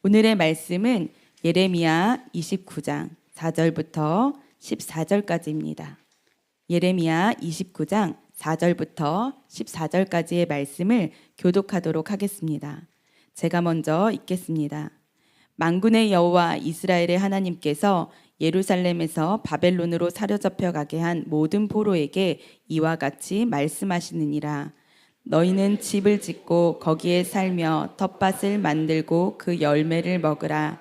오늘의 말씀은 예레미야 29장 4절부터 14절까지입니다. 예레미야 29장 4절부터 14절까지의 말씀을 교독하도록 하겠습니다. 제가 먼저 읽겠습니다. 만군의 여호와 이스라엘의 하나님께서 예루살렘에서 바벨론으로 사로잡혀 가게 한 모든 포로에게 이와 같이 말씀하시느니라. 너희는 집을 짓고 거기에 살며 텃밭을 만들고 그 열매를 먹으라.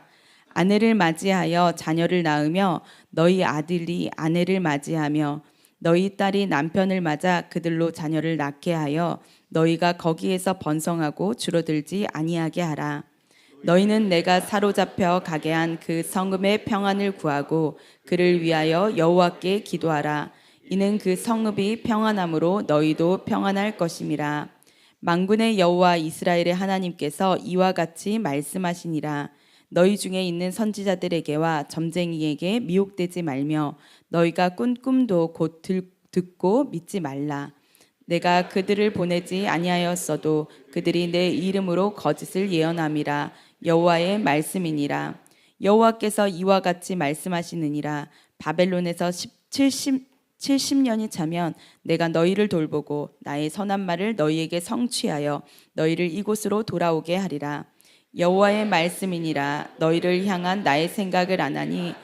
아내를 맞이하여 자녀를 낳으며 너희 아들이 아내를 맞이하며 너희 딸이 남편을 맞아 그들로 자녀를 낳게 하여 너희가 거기에서 번성하고 줄어들지 아니하게 하라. 너희는 내가 사로잡혀 가게 한 그 성읍의 평안을 구하고 그를 위하여 여호와께 기도하라. 이는 그 성읍이 평안함으로 너희도 평안할 것임이라. 만군의 여호와 이스라엘의 하나님께서 이와 같이 말씀하시니라. 너희 중에 있는 선지자들에게와 점쟁이에게 미혹되지 말며 너희가 꾼 꿈도 곧 듣고 믿지 말라. 내가 그들을 보내지 아니하였어도 그들이 내 이름으로 거짓을 예언함이라. 여호와의 말씀이니라. 여호와께서 이와 같이 말씀하시느니라. 바벨론에서 70년이 차면 내가 너희를 돌보고 나의 선한 말을 너희에게 성취하여 너희를 이곳으로 돌아오게 하리라. 여호와의 말씀이니라. 너희를 향한 나의 생각을 안하니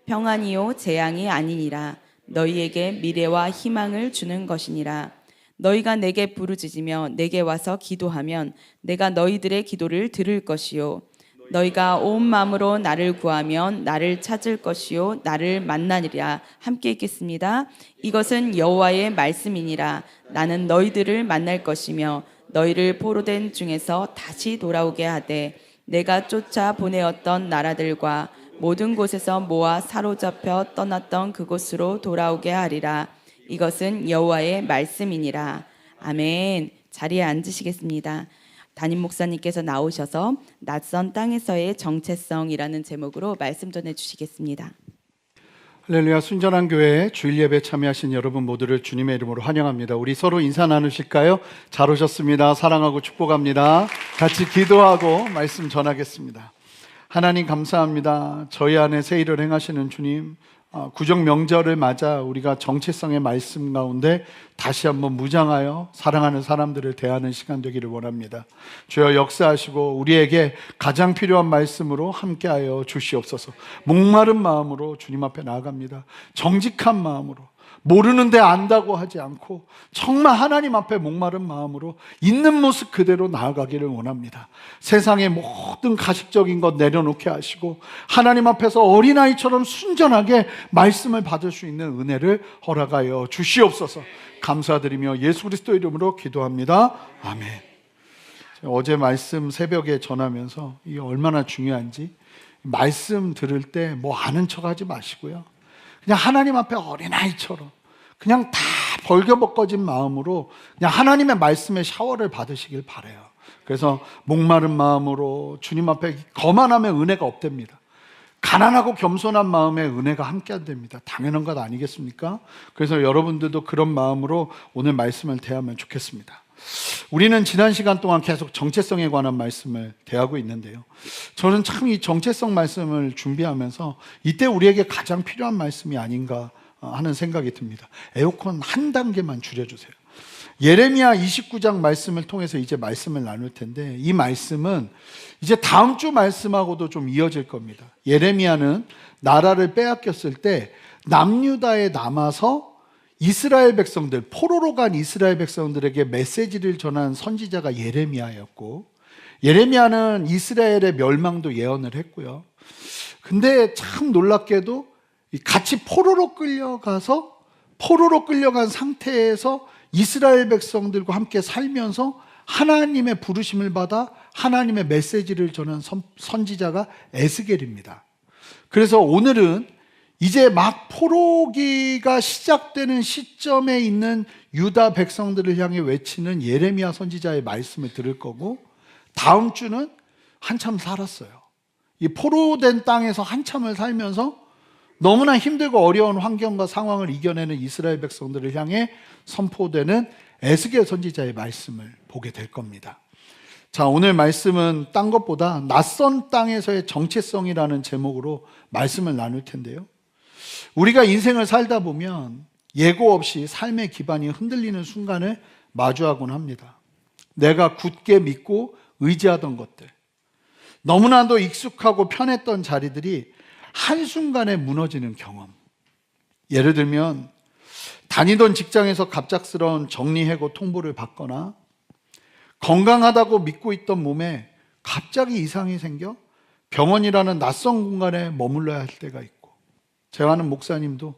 평안이요 재앙이 아니니라. 너희에게 미래와 희망을 주는 것이니라. 너희가 내게 부르짖으며 내게 와서 기도하면 내가 너희들의 기도를 들을 것이요 너희가 온 마음으로 나를 구하면 나를 찾을 것이요 나를 만나리라. 함께 읽겠습니다. 이것은 여호와의 말씀이니라. 나는 너희들을 만날 것이며 너희를 포로된 중에서 다시 돌아오게 하되 내가 쫓아 보내었던 나라들과 모든 곳에서 모아 사로잡혀 떠났던 그곳으로 돌아오게 하리라. 이것은 여호와의 말씀이니라. 아멘. 자리에 앉으시겠습니다. 담임 목사님께서 나오셔서 낯선 땅에서의 정체성이라는 제목으로 말씀 전해주시겠습니다. 할렐루야. 순전한 교회에 주일 예배 참여하신 여러분 모두를 주님의 이름으로 환영합니다. 우리 서로 인사 나누실까요? 잘 오셨습니다. 사랑하고 축복합니다. 같이 기도하고 말씀 전하겠습니다. 하나님 감사합니다. 저희 안에 새 일을 행하시는 주님, 구정 명절을 맞아 우리가 정체성의 말씀 가운데 다시 한번 무장하여 사랑하는 사람들을 대하는 시간 되기를 원합니다. 주여 역사하시고 우리에게 가장 필요한 말씀으로 함께하여 주시옵소서. 목마른 마음으로 주님 앞에 나아갑니다. 정직한 마음으로, 모르는데 안다고 하지 않고 정말 하나님 앞에 목마른 마음으로 있는 모습 그대로 나아가기를 원합니다. 세상의 모든 가식적인 것 내려놓게 하시고 하나님 앞에서 어린아이처럼 순전하게 말씀을 받을 수 있는 은혜를 허락하여 주시옵소서. 감사드리며 예수 그리스도 이름으로 기도합니다. 아멘. 어제 말씀 새벽에 전하면서 이게 얼마나 중요한지, 말씀 들을 때 뭐 아는 척 하지 마시고요, 그냥 하나님 앞에 어린아이처럼 그냥 다 벌겨벗겨진 마음으로 그냥 하나님의 말씀의 샤워를 받으시길 바라요. 그래서 목마른 마음으로 주님 앞에 거만하면 은혜가 없답니다. 가난하고 겸손한 마음에 은혜가 함께 한답니다. 당연한 것 아니겠습니까? 그래서 여러분들도 그런 마음으로 오늘 말씀을 대하면 좋겠습니다. 우리는 지난 시간 동안 계속 정체성에 관한 말씀을 대하고 있는데요, 저는 참 이 정체성 말씀을 준비하면서 이때 우리에게 가장 필요한 말씀이 아닌가 하는 생각이 듭니다. 에어컨 한 단계만 줄여주세요. 예레미야 29장 말씀을 통해서 이제 말씀을 나눌 텐데, 이 말씀은 이제 다음 주 말씀하고도 좀 이어질 겁니다. 예레미야는 나라를 빼앗겼을 때 남유다에 남아서 이스라엘 백성들, 포로로 간 이스라엘 백성들에게 메시지를 전한 선지자가 예레미야였고, 예레미야는 이스라엘의 멸망도 예언을 했고요. 근데 참 놀랍게도 같이 포로로 끌려간 상태에서 이스라엘 백성들과 함께 살면서 하나님의 부르심을 받아 하나님의 메시지를 전한 선지자가 에스겔입니다. 그래서 오늘은 이제 막 포로기가 시작되는 시점에 있는 유다 백성들을 향해 외치는 예레미야 선지자의 말씀을 들을 거고, 다음 주는 한참 살았어요. 이 포로된 땅에서 한참을 살면서 너무나 힘들고 어려운 환경과 상황을 이겨내는 이스라엘 백성들을 향해 선포되는 에스겔 선지자의 말씀을 보게 될 겁니다. 자, 오늘 말씀은 딴 것보다 낯선 땅에서의 정체성이라는 제목으로 말씀을 나눌 텐데요. 우리가 인생을 살다 보면 예고 없이 삶의 기반이 흔들리는 순간을 마주하곤 합니다. 내가 굳게 믿고 의지하던 것들, 너무나도 익숙하고 편했던 자리들이 한순간에 무너지는 경험. 예를 들면 다니던 직장에서 갑작스러운 정리해고 통보를 받거나 건강하다고 믿고 있던 몸에 갑자기 이상이 생겨 병원이라는 낯선 공간에 머물러야 할 때가 있고, 제가 아는 목사님도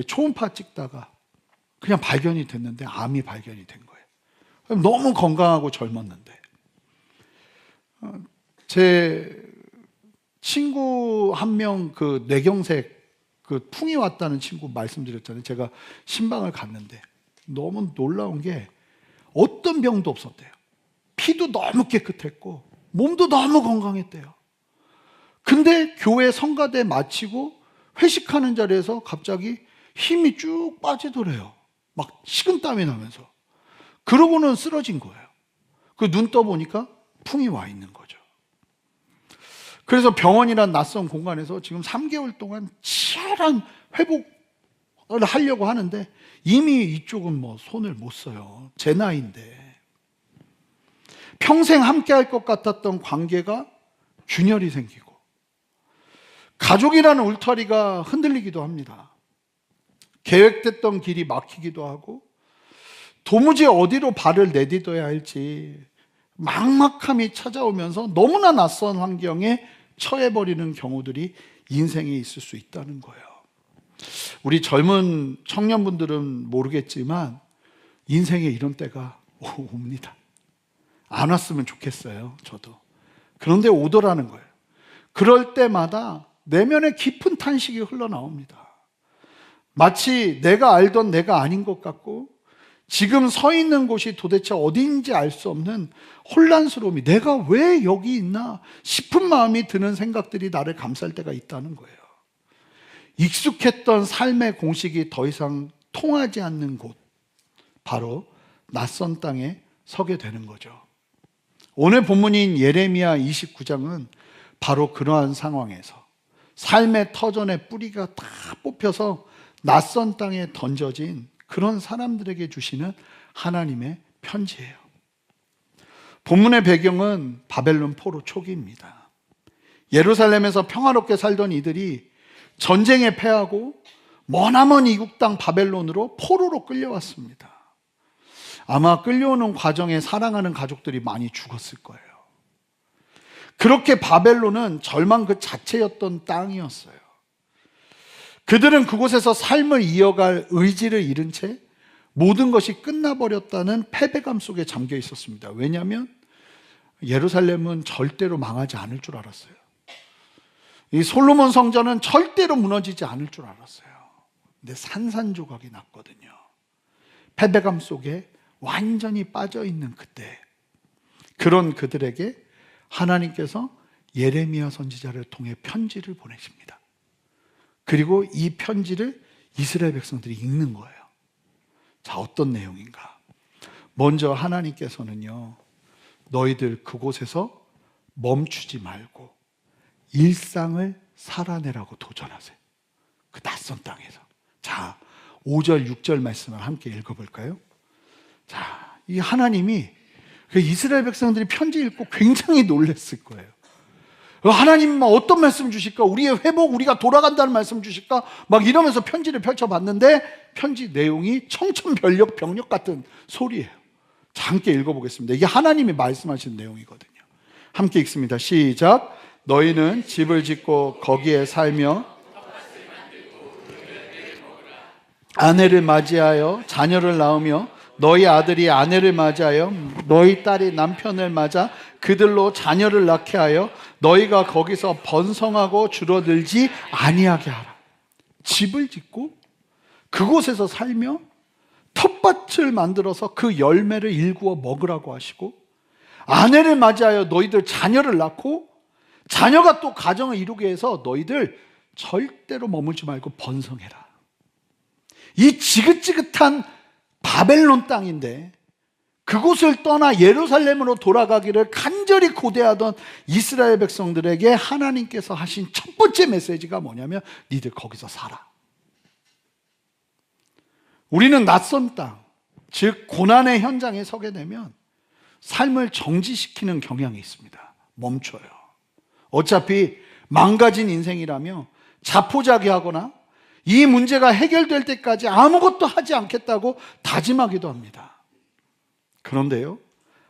초음파 찍다가 그냥 발견이 됐는데 암이 발견이 된 거예요. 너무 건강하고 젊었는데. 제 친구 한 명 그 뇌경색 그 풍이 왔다는 친구 말씀드렸잖아요. 제가 신방을 갔는데 너무 놀라운 게 어떤 병도 없었대요. 피도 너무 깨끗했고 몸도 너무 건강했대요. 근데 교회 성가대 마치고 회식하는 자리에서 갑자기 힘이 쭉 빠지더래요. 막 식은땀이 나면서. 그러고는 쓰러진 거예요. 그 눈 떠보니까 풍이 와 있는 거죠. 그래서 병원이란 낯선 공간에서 지금 3개월 동안 치열한 회복을 하려고 하는데 이미 이쪽은 뭐 손을 못 써요. 제 나이인데. 평생 함께 할 것 같았던 관계가 균열이 생기고 가족이라는 울타리가 흔들리기도 합니다. 계획됐던 길이 막히기도 하고 도무지 어디로 발을 내딛어야 할지 막막함이 찾아오면서 너무나 낯선 환경에 처해버리는 경우들이 인생에 있을 수 있다는 거예요. 우리 젊은 청년분들은 모르겠지만 인생에 이런 때가 옵니다. 안 왔으면 좋겠어요, 저도. 그런데 오더라는 거예요. 그럴 때마다 내면에 깊은 탄식이 흘러나옵니다. 마치 내가 알던 내가 아닌 것 같고 지금 서 있는 곳이 도대체 어디인지 알 수 없는 혼란스러움이, 내가 왜 여기 있나 싶은 마음이 드는 생각들이 나를 감쌀 때가 있다는 거예요. 익숙했던 삶의 공식이 더 이상 통하지 않는 곳, 바로 낯선 땅에 서게 되는 거죠. 오늘 본문인 예레미야 29장은 바로 그러한 상황에서 삶의 터전의 뿌리가 다 뽑혀서 낯선 땅에 던져진 그런 사람들에게 주시는 하나님의 편지예요. 본문의 배경은 바벨론 포로 초기입니다. 예루살렘에서 평화롭게 살던 이들이 전쟁에 패하고 머나먼 이국 땅 바벨론으로 포로로 끌려왔습니다. 아마 끌려오는 과정에 사랑하는 가족들이 많이 죽었을 거예요. 그렇게 바벨론은 절망 그 자체였던 땅이었어요. 그들은 그곳에서 삶을 이어갈 의지를 잃은 채 모든 것이 끝나버렸다는 패배감 속에 잠겨 있었습니다. 왜냐하면 예루살렘은 절대로 망하지 않을 줄 알았어요. 이 솔로몬 성전은 절대로 무너지지 않을 줄 알았어요. 근데 산산조각이 났거든요. 패배감 속에 완전히 빠져있는 그때, 그런 그들에게 하나님께서 예레미야 선지자를 통해 편지를 보내십니다. 그리고 이 편지를 이스라엘 백성들이 읽는 거예요. 자, 어떤 내용인가? 먼저 하나님께서는요, 너희들 그곳에서 멈추지 말고 일상을 살아내라고 도전하세요. 그 낯선 땅에서. 자, 5절, 6절 말씀을 함께 읽어볼까요? 자, 이 하나님이 그 이스라엘 백성들이 편지 읽고 굉장히 놀랐을 거예요. 하나님 어떤 말씀 주실까? 우리의 회복, 우리가 돌아간다는 말씀 주실까? 막 이러면서 편지를 펼쳐봤는데 편지 내용이 청천벽력 병력 같은 소리예요. 자, 함께 읽어보겠습니다. 이게 하나님이 말씀하신 내용이거든요. 함께 읽습니다. 시작. 너희는 집을 짓고 거기에 살며 아내를 맞이하여 자녀를 낳으며 너희 아들이 아내를 맞이하여 너희 딸이 남편을 맞아 그들로 자녀를 낳게 하여 너희가 거기서 번성하고 줄어들지 아니하게 하라. 집을 짓고 그곳에서 살며 텃밭을 만들어서 그 열매를 일구어 먹으라고 하시고, 아내를 맞이하여 너희들 자녀를 낳고 자녀가 또 가정을 이루게 해서 너희들 절대로 머물지 말고 번성해라. 이 지긋지긋한 바벨론 땅인데 그곳을 떠나 예루살렘으로 돌아가기를 간절히 고대하던 이스라엘 백성들에게 하나님께서 하신 첫 번째 메시지가 뭐냐면 니들 거기서 살아. 우리는 낯선 땅, 즉 고난의 현장에 서게 되면 삶을 정지시키는 경향이 있습니다. 멈춰요. 어차피 망가진 인생이라며 자포자기하거나 이 문제가 해결될 때까지 아무것도 하지 않겠다고 다짐하기도 합니다. 그런데요,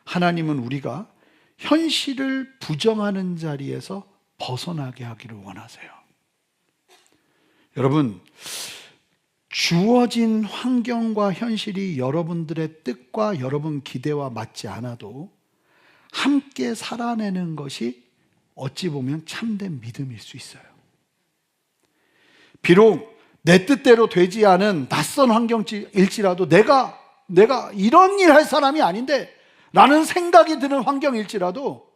하나님은 우리가 현실을 부정하는 자리에서 벗어나게 하기를 원하세요. 여러분, 주어진 환경과 현실이 여러분들의 뜻과 여러분 기대와 맞지 않아도 함께 살아내는 것이 어찌 보면 참된 믿음일 수 있어요. 비록 내 뜻대로 되지 않은 낯선 환경일지라도 내가 이런 일 할 사람이 아닌데 라는 생각이 드는 환경일지라도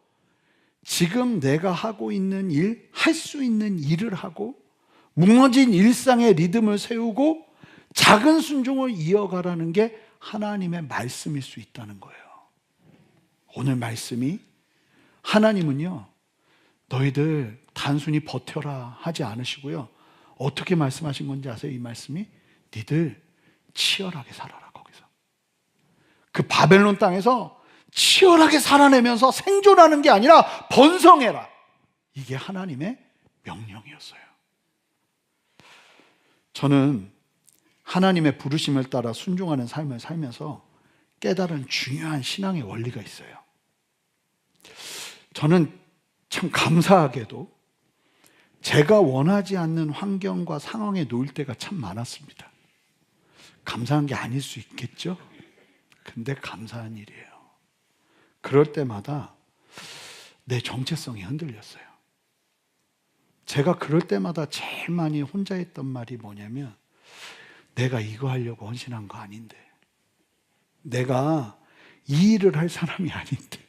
지금 내가 하고 있는 일, 할 수 있는 일을 하고 무너진 일상의 리듬을 세우고 작은 순종을 이어가라는 게 하나님의 말씀일 수 있다는 거예요. 오늘 말씀이 하나님은요, 너희들 단순히 버텨라 하지 않으시고요, 어떻게 말씀하신 건지 아세요? 이 말씀이 니들 치열하게 살아라. 거기서 그 바벨론 땅에서 치열하게 살아내면서 생존하는 게 아니라 번성해라. 이게 하나님의 명령이었어요. 저는 하나님의 부르심을 따라 순종하는 삶을 살면서 깨달은 중요한 신앙의 원리가 있어요. 저는 참 감사하게도 제가 원하지 않는 환경과 상황에 놓일 때가 참 많았습니다. 감사한 게 아닐 수 있겠죠? 근데 감사한 일이에요. 그럴 때마다 내 정체성이 흔들렸어요. 제가 그럴 때마다 제일 많이 혼자 했던 말이 뭐냐면, 내가 이거 하려고 헌신한 거 아닌데, 내가 이 일을 할 사람이 아닌데,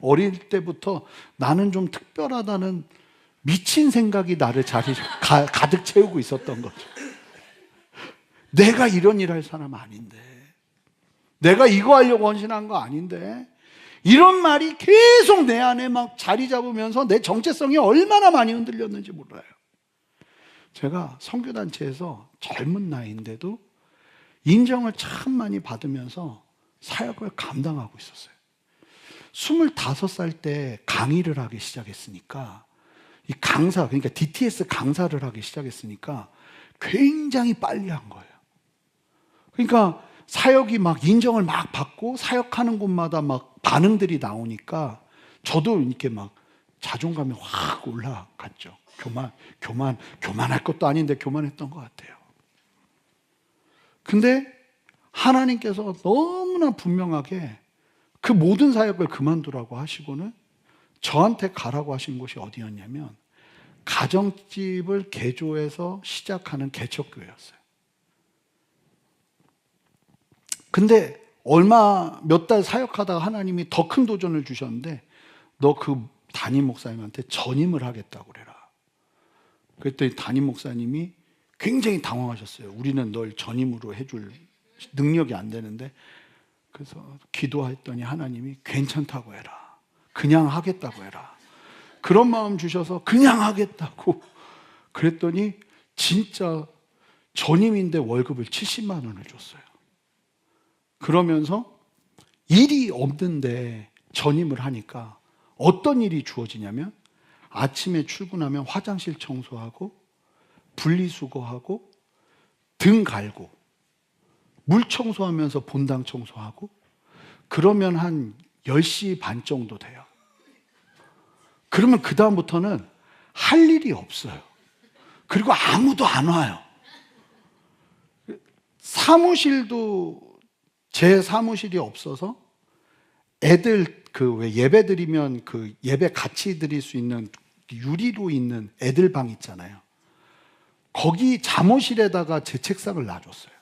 어릴 때부터 나는 좀 특별하다는 미친 생각이 나를 가득 채우고 있었던 거죠. 내가 이런 일 할 사람 아닌데, 내가 이거 하려고 헌신한 거 아닌데, 이런 말이 계속 내 안에 막 자리 잡으면서 내 정체성이 얼마나 많이 흔들렸는지 몰라요. 제가 선교단체에서 젊은 나이인데도 인정을 참 많이 받으면서 사역을 감당하고 있었어요. 25살 때 강의를 하기 시작했으니까, 이 강사, 그러니까 DTS 강사를 하기 시작했으니까 굉장히 빨리 한 거예요. 그러니까 사역이 막 인정을 막 받고 사역하는 곳마다 막 반응들이 나오니까 저도 이렇게 막 자존감이 확 올라갔죠. 교만할 것도 아닌데 교만했던 것 같아요. 근데 하나님께서 너무나 분명하게 그 모든 사역을 그만두라고 하시고는 저한테 가라고 하신 곳이 어디였냐면, 가정집을 개조해서 시작하는 개척교회였어요. 근데 몇 달 사역하다가 하나님이 더 큰 도전을 주셨는데, 너 그 담임 목사님한테 전임을 하겠다고 그래라. 그랬더니 담임 목사님이 굉장히 당황하셨어요. 우리는 널 전임으로 해줄 능력이 안 되는데. 그래서 기도했더니 하나님이 괜찮다고 해라. 그냥 하겠다고 해라. 그런 마음 주셔서 그냥 하겠다고 그랬더니 진짜 전임인데 월급을 70만 원을 줬어요. 그러면서 일이 없는데 전임을 하니까 어떤 일이 주어지냐면, 아침에 출근하면 화장실 청소하고 분리수거하고 등 갈고 물 청소하면서 본당 청소하고, 그러면 한 10시 반 정도 돼요. 그러면 그 다음부터는 할 일이 없어요. 그리고 아무도 안 와요. 제 사무실이 없어서 애들 왜 예배 드리면 그 예배 같이 드릴 수 있는 유리로 있는 애들 방 있잖아요. 거기 잠옷실에다가 제 책상을 놔줬어요.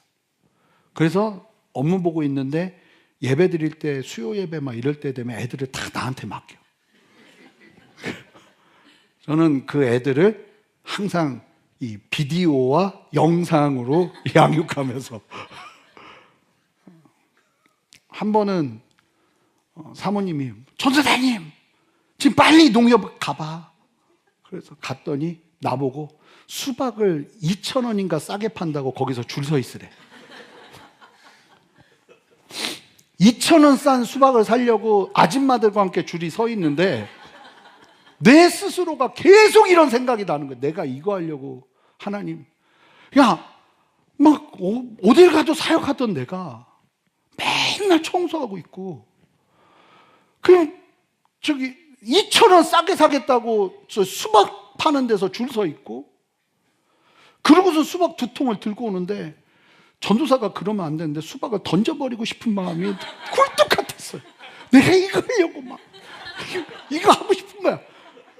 그래서 업무 보고 있는데 예배 드릴 때, 수요 예배 막 이럴 때 되면 애들을 다 나한테 맡겨. 저는 그 애들을 항상 이 비디오와 영상으로 양육하면서 한 번은 사모님이 전도사님 지금 빨리 농협 가봐. 그래서 갔더니 나보고 수박을 2,000원인가 싸게 판다고 거기서 줄 서 있으래. 2,000원 싼 수박을 사려고 아줌마들과 함께 줄이 서 있는데 내 스스로가 계속 이런 생각이 나는 거야. 내가 이거 하려고 하나님, 야, 막 어딜 가도 사역하던 내가 맨날 청소하고 있고, 그럼 저기 2,000원 싸게 사겠다고 저 수박 파는 데서 줄 서 있고, 그러고서 수박 2통을 들고 오는데 전도사가 그러면 안 되는데 수박을 던져버리고 싶은 마음이 굴뚝 같았어요. 내가 이거 하려고 막 이거 하고 싶은 거야.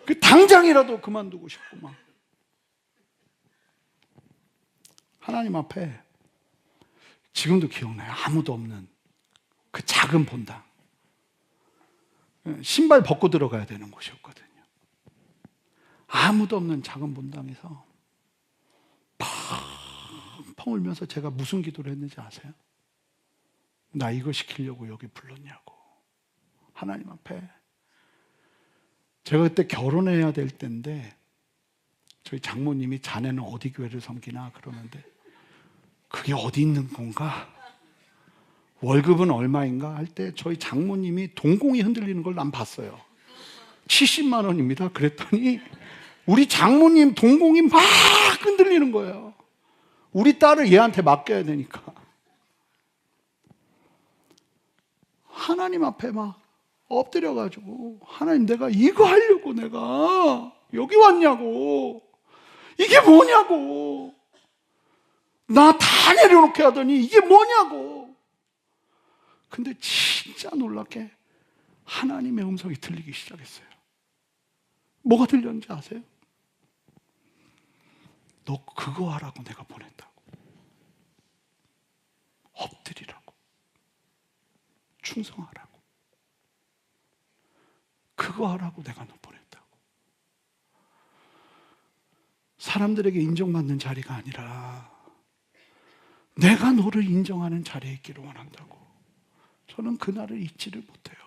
그 당장이라도 그만두고 싶고 막. 하나님 앞에 지금도 기억나요. 아무도 없는 그 작은 본당. 신발 벗고 들어가야 되는 곳이었거든요. 아무도 없는 작은 본당에서 펑펑 울면서 제가 무슨 기도를 했는지 아세요? 나 이거 시키려고 여기 불렀냐고. 하나님 앞에. 제가 그때 결혼해야 될 때인데 저희 장모님이 자네는 어디 교회를 섬기나 그러는데 그게 어디 있는 건가? 월급은 얼마인가? 할 때 저희 장모님이 동공이 흔들리는 걸 난 봤어요. 70만 원입니다. 그랬더니 우리 장모님 동공이 막 흔들리는 거예요. 우리 딸을 얘한테 맡겨야 되니까. 하나님 앞에 막 엎드려가지고 하나님 내가 이거 하려고 내가 여기 왔냐고. 이게 뭐냐고. 나 다 내려놓게 하더니 이게 뭐냐고. 근데 진짜 놀랍게 하나님의 음성이 들리기 시작했어요. 뭐가 들렸는지 아세요? 너 그거 하라고 내가 보냈다고. 엎드리라고. 충성하라고. 그거 하라고 내가 너 보냈다고. 사람들에게 인정받는 자리가 아니라 내가 너를 인정하는 자리에 있기를 원한다고. 저는 그날을 잊지를 못해요.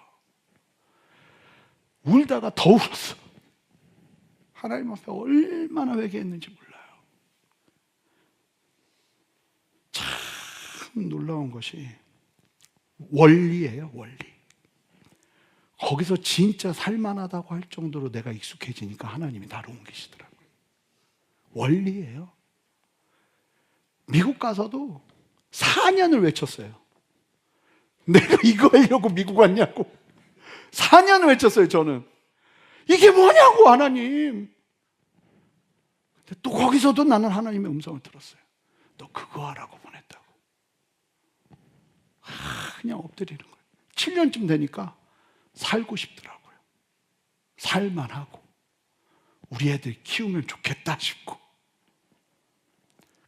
울다가 더 울었어. 하나님 앞에 얼마나 회개했는지 몰라요. 참 놀라운 것이 원리예요, 원리. 거기서 진짜 살만하다고 할 정도로 내가 익숙해지니까 하나님이 나를 옮기시더라고요. 원리예요. 미국 가서도 4년을 외쳤어요. 내가 이거 하려고 미국 왔냐고. 4년 외쳤어요, 저는. 이게 뭐냐고, 하나님. 근데 또 거기서도 나는 하나님의 음성을 들었어요. 너 그거 하라고 보냈다고. 그냥 엎드리는 거예요. 7년쯤 되니까 살고 싶더라고요. 살만하고 우리 애들 키우면 좋겠다 싶고.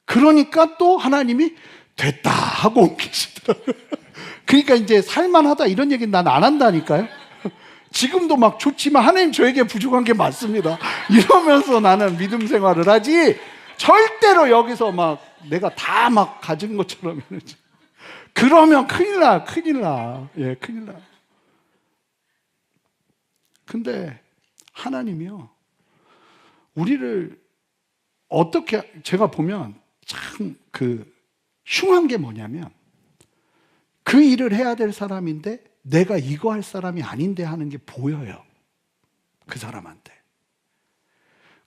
그러니까 또 하나님이 됐다 하고 옮기시더라고요. 그러니까 이제 살만하다 이런 얘기는 난 안 한다니까요. 지금도 막 좋지만 하나님 저에게 부족한 게 많습니다. 이러면서 나는 믿음 생활을 하지 절대로 여기서 막 내가 다 막 가진 것처럼 이러지. 그러면 큰일 나, 큰일 나. 예, 큰일 나. 근데 하나님이요, 우리를 어떻게, 제가 보면 참 흉한 게 뭐냐면 그 일을 해야 될 사람인데 내가 이거 할 사람이 아닌데 하는 게 보여요. 그 사람한테.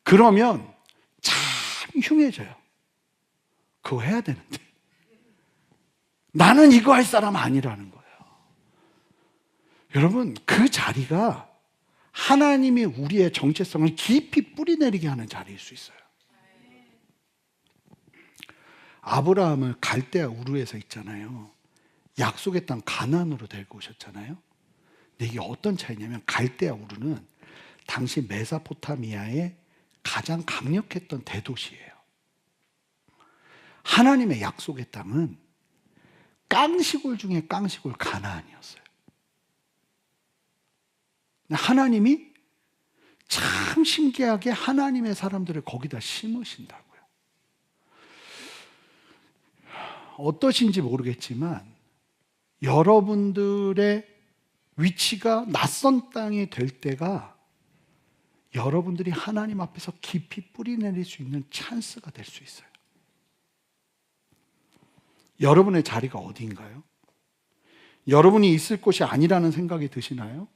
그러면 참 흉해져요. 그거 해야 되는데. 나는 이거 할 사람 아니라는 거예요. 여러분, 그 자리가 하나님이 우리의 정체성을 깊이 뿌리내리게 하는 자리일 수 있어요. 아브라함을 갈대아 우르에서 있잖아요. 약속의 땅 가나안으로 데리고 오셨잖아요. 근데 이게 어떤 차이냐면 갈대아 우르는 당시 메소포타미아의 가장 강력했던 대도시예요. 하나님의 약속의 땅은 깡시골 중에 깡시골 가나안이었어요. 하나님이 참 신기하게 하나님의 사람들을 거기다 심으신다고요. 어떠신지 모르겠지만 여러분들의 위치가 낯선 땅이 될 때가 여러분들이 하나님 앞에서 깊이 뿌리 내릴 수 있는 찬스가 될 수 있어요. 여러분의 자리가 어디인가요? 여러분이 있을 곳이 아니라는 생각이 드시나요?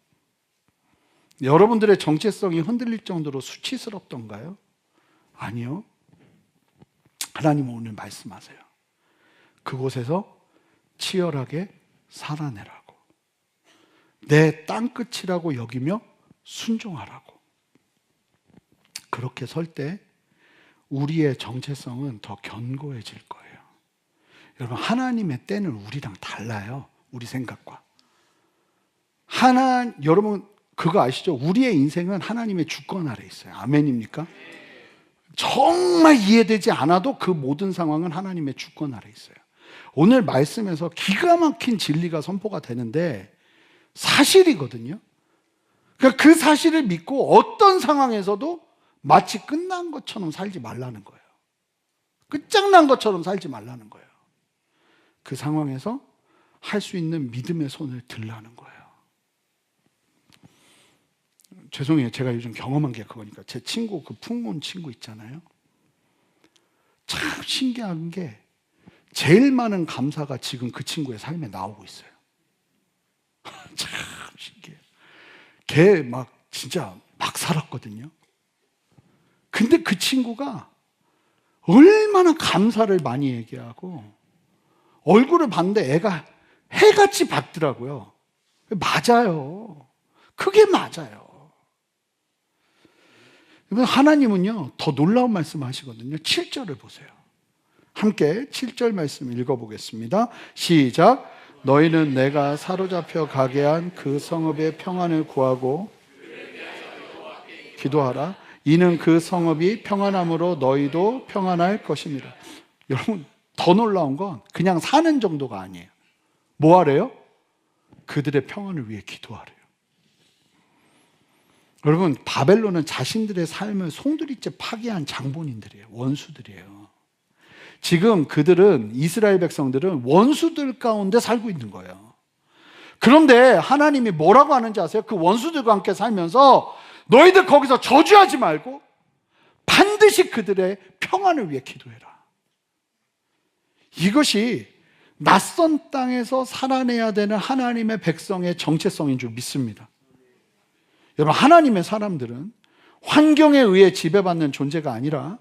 여러분들의 정체성이 흔들릴 정도로 수치스럽던가요? 아니요. 하나님은 오늘 말씀하세요. 그곳에서 치열하게 살아내라고. 내 땅끝이라고 여기며 순종하라고. 그렇게 설 때 우리의 정체성은 더 견고해질 거예요. 여러분, 하나님의 때는 우리랑 달라요. 우리 생각과. 여러분 그거 아시죠? 우리의 인생은 하나님의 주권 아래 있어요. 아멘입니까? 정말 이해되지 않아도 그 모든 상황은 하나님의 주권 아래 있어요. 오늘 말씀에서 기가 막힌 진리가 선포가 되는데 사실이거든요. 그러니까 그 사실을 믿고 어떤 상황에서도 마치 끝난 것처럼 살지 말라는 거예요. 끝장난 것처럼 살지 말라는 거예요. 그 상황에서 할 수 있는 믿음의 손을 들라는 거예요. 죄송해요. 제가 요즘 경험한 게 그거니까. 제 친구, 그 풍문 친구 있잖아요. 참 신기한 게 제일 많은 감사가 지금 그 친구의 삶에 나오고 있어요. 참 신기해요. 걔 막 진짜 막 살았거든요. 근데 그 친구가 얼마나 감사를 많이 얘기하고 얼굴을 봤는데 애가 해같이 밝더라고요. 맞아요. 그게 맞아요. 하나님은요, 더 놀라운 말씀 하시거든요. 7절을 보세요. 함께 7절 말씀 읽어보겠습니다. 시작. 너희는 내가 사로잡혀 가게 한 그 성읍의 평안을 구하고 기도하라. 이는 그 성읍이 평안함으로 너희도 평안할 것입니다. 여러분, 더 놀라운 건 그냥 사는 정도가 아니에요. 뭐 하래요? 그들의 평안을 위해 기도하래요. 여러분, 바벨론은 자신들의 삶을 송두리째 파괴한 장본인들이에요. 원수들이에요. 지금 그들은, 이스라엘 백성들은 원수들 가운데 살고 있는 거예요. 그런데 하나님이 뭐라고 하는지 아세요? 그 원수들과 함께 살면서 너희들 거기서 저주하지 말고 반드시 그들의 평안을 위해 기도해라. 이것이 낯선 땅에서 살아내야 되는 하나님의 백성의 정체성인 줄 믿습니다. 여러분, 하나님의 사람들은 환경에 의해 지배받는 존재가 아니라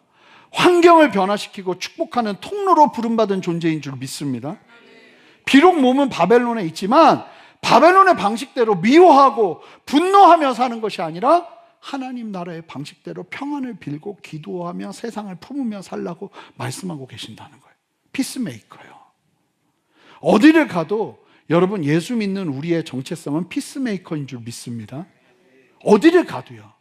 환경을 변화시키고 축복하는 통로로 부름받은 존재인 줄 믿습니다. 비록 몸은 바벨론에 있지만 바벨론의 방식대로 미워하고 분노하며 사는 것이 아니라 하나님 나라의 방식대로 평안을 빌고 기도하며 세상을 품으며 살라고 말씀하고 계신다는 거예요. 피스메이커요. 어디를 가도 여러분, 예수 믿는 우리의 정체성은 피스메이커인 줄 믿습니다. 어디를 가도요.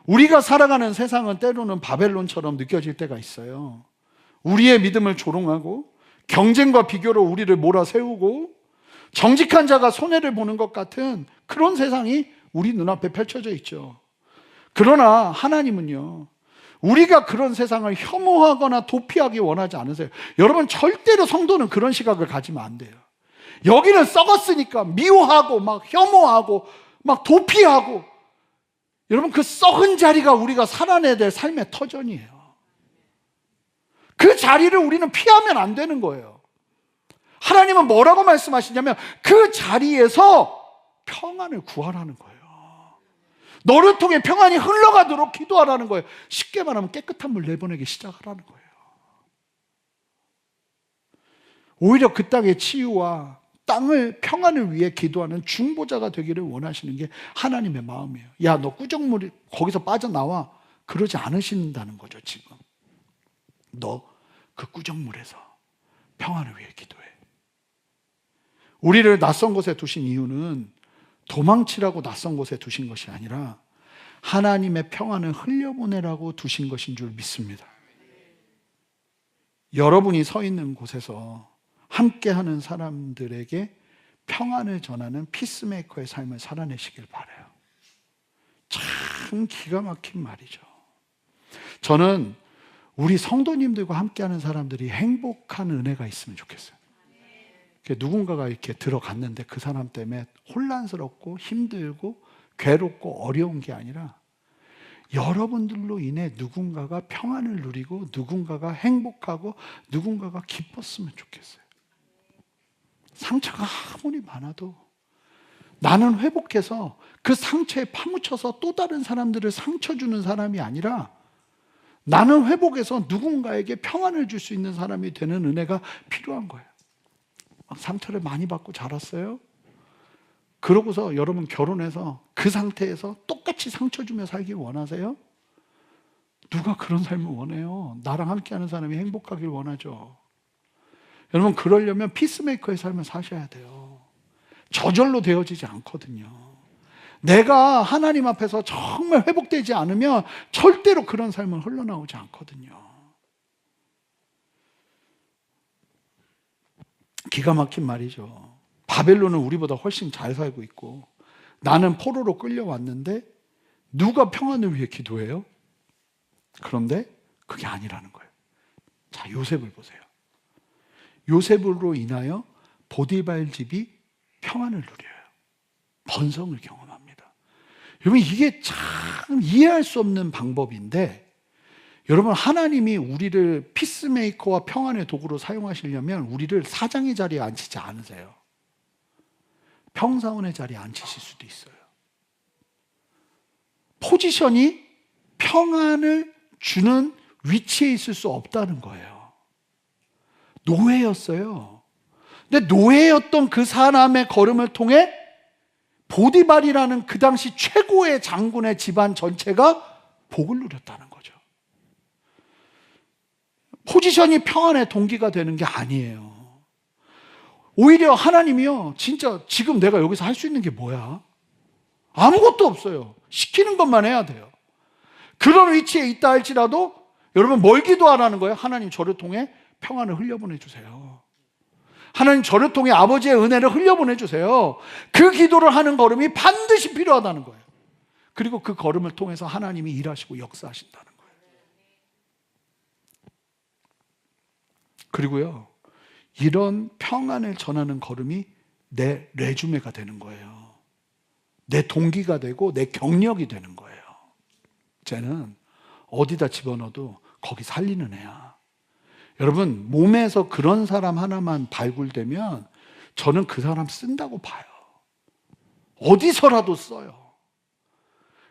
우리가 살아가는 세상은 때로는 바벨론처럼 느껴질 때가 있어요. 우리의 믿음을 조롱하고 경쟁과 비교로 우리를 몰아세우고 정직한 자가 손해를 보는 것 같은 그런 세상이 우리 눈앞에 펼쳐져 있죠. 그러나 하나님은요, 우리가 그런 세상을 혐오하거나 도피하기 원하지 않으세요. 여러분, 절대로 성도는 그런 시각을 가지면 안 돼요. 여기는 썩었으니까 미워하고 막 혐오하고 막 도피하고, 여러분, 그 썩은 자리가 우리가 살아내야 될 삶의 터전이에요. 그 자리를 우리는 피하면 안 되는 거예요. 하나님은 뭐라고 말씀하시냐면 그 자리에서 평안을 구하라는 거예요. 너를 통해 평안이 흘러가도록 기도하라는 거예요. 쉽게 말하면 깨끗한 물 내보내기 시작하라는 거예요. 오히려 그 땅의 치유와 땅을 평안을 위해 기도하는 중보자가 되기를 원하시는 게 하나님의 마음이에요. 야, 너 꾸정물이 거기서 빠져나와. 그러지 않으신다는 거죠. 지금 너 그 꾸정물에서 평안을 위해 기도해. 우리를 낯선 곳에 두신 이유는 도망치라고 낯선 곳에 두신 것이 아니라 하나님의 평안을 흘려보내라고 두신 것인 줄 믿습니다. 여러분이 서 있는 곳에서 함께하는 사람들에게 평안을 전하는 피스메이커의 삶을 살아내시길 바라요. 참 기가 막힌 말이죠. 저는 우리 성도님들과 함께하는 사람들이 행복한 은혜가 있으면 좋겠어요. 누군가가 이렇게 들어갔는데 그 사람 때문에 혼란스럽고 힘들고 괴롭고 어려운 게 아니라 여러분들로 인해 누군가가 평안을 누리고 누군가가 행복하고 누군가가 기뻤으면 좋겠어요. 상처가 아무리 많아도 나는 회복해서 그 상처에 파묻혀서 또 다른 사람들을 상처 주는 사람이 아니라 나는 회복해서 누군가에게 평안을 줄 수 있는 사람이 되는 은혜가 필요한 거예요. 상처를 많이 받고 자랐어요? 그러고서 여러분 결혼해서 그 상태에서 똑같이 상처 주며 살길 원하세요? 누가 그런 삶을 원해요? 나랑 함께하는 사람이 행복하길 원하죠. 여러분 그러려면 피스메이커의 삶을 사셔야 돼요. 저절로 되어지지 않거든요. 내가 하나님 앞에서 정말 회복되지 않으면 절대로 그런 삶은 흘러나오지 않거든요. 기가 막힌 말이죠. 바벨론은 우리보다 훨씬 잘 살고 있고 나는 포로로 끌려왔는데 누가 평안을 위해 기도해요? 그런데 그게 아니라는 거예요. 자, 요셉을 보세요. 요셉으로 인하여 보디발 집이 평안을 누려요. 번성을 경험합니다. 여러분 이게 참 이해할 수 없는 방법인데 여러분 하나님이 우리를 피스메이커와 평안의 도구로 사용하시려면 우리를 사장의 자리에 앉히지 않으세요. 평사원의 자리에 앉히실 수도 있어요. 포지션이 평안을 주는 위치에 있을 수 없다는 거예요. 노예였어요. 근데 노예였던 그 사람의 걸음을 통해 보디발이라는 그 당시 최고의 장군의 집안 전체가 복을 누렸다는 거죠. 포지션이 평안의 동기가 되는 게 아니에요. 오히려 하나님이요, 진짜 지금 내가 여기서 할 수 있는 게 뭐야? 아무것도 없어요. 시키는 것만 해야 돼요. 그런 위치에 있다 할지라도 여러분 뭘 기도하라는 거예요? 하나님 저를 통해 평안을 흘려보내주세요. 하나님 저를 통해 아버지의 은혜를 흘려보내주세요. 그 기도를 하는 걸음이 반드시 필요하다는 거예요. 그리고 그 걸음을 통해서 하나님이 일하시고 역사하신다는 거예요. 그리고요, 이런 평안을 전하는 걸음이 내 레주메가 되는 거예요. 내 동기가 되고 내 경력이 되는 거예요. 쟤는 어디다 집어넣어도 거기 살리는 애야. 여러분 몸에서 그런 사람 하나만 발굴되면 저는 그 사람 쓴다고 봐요. 어디서라도 써요.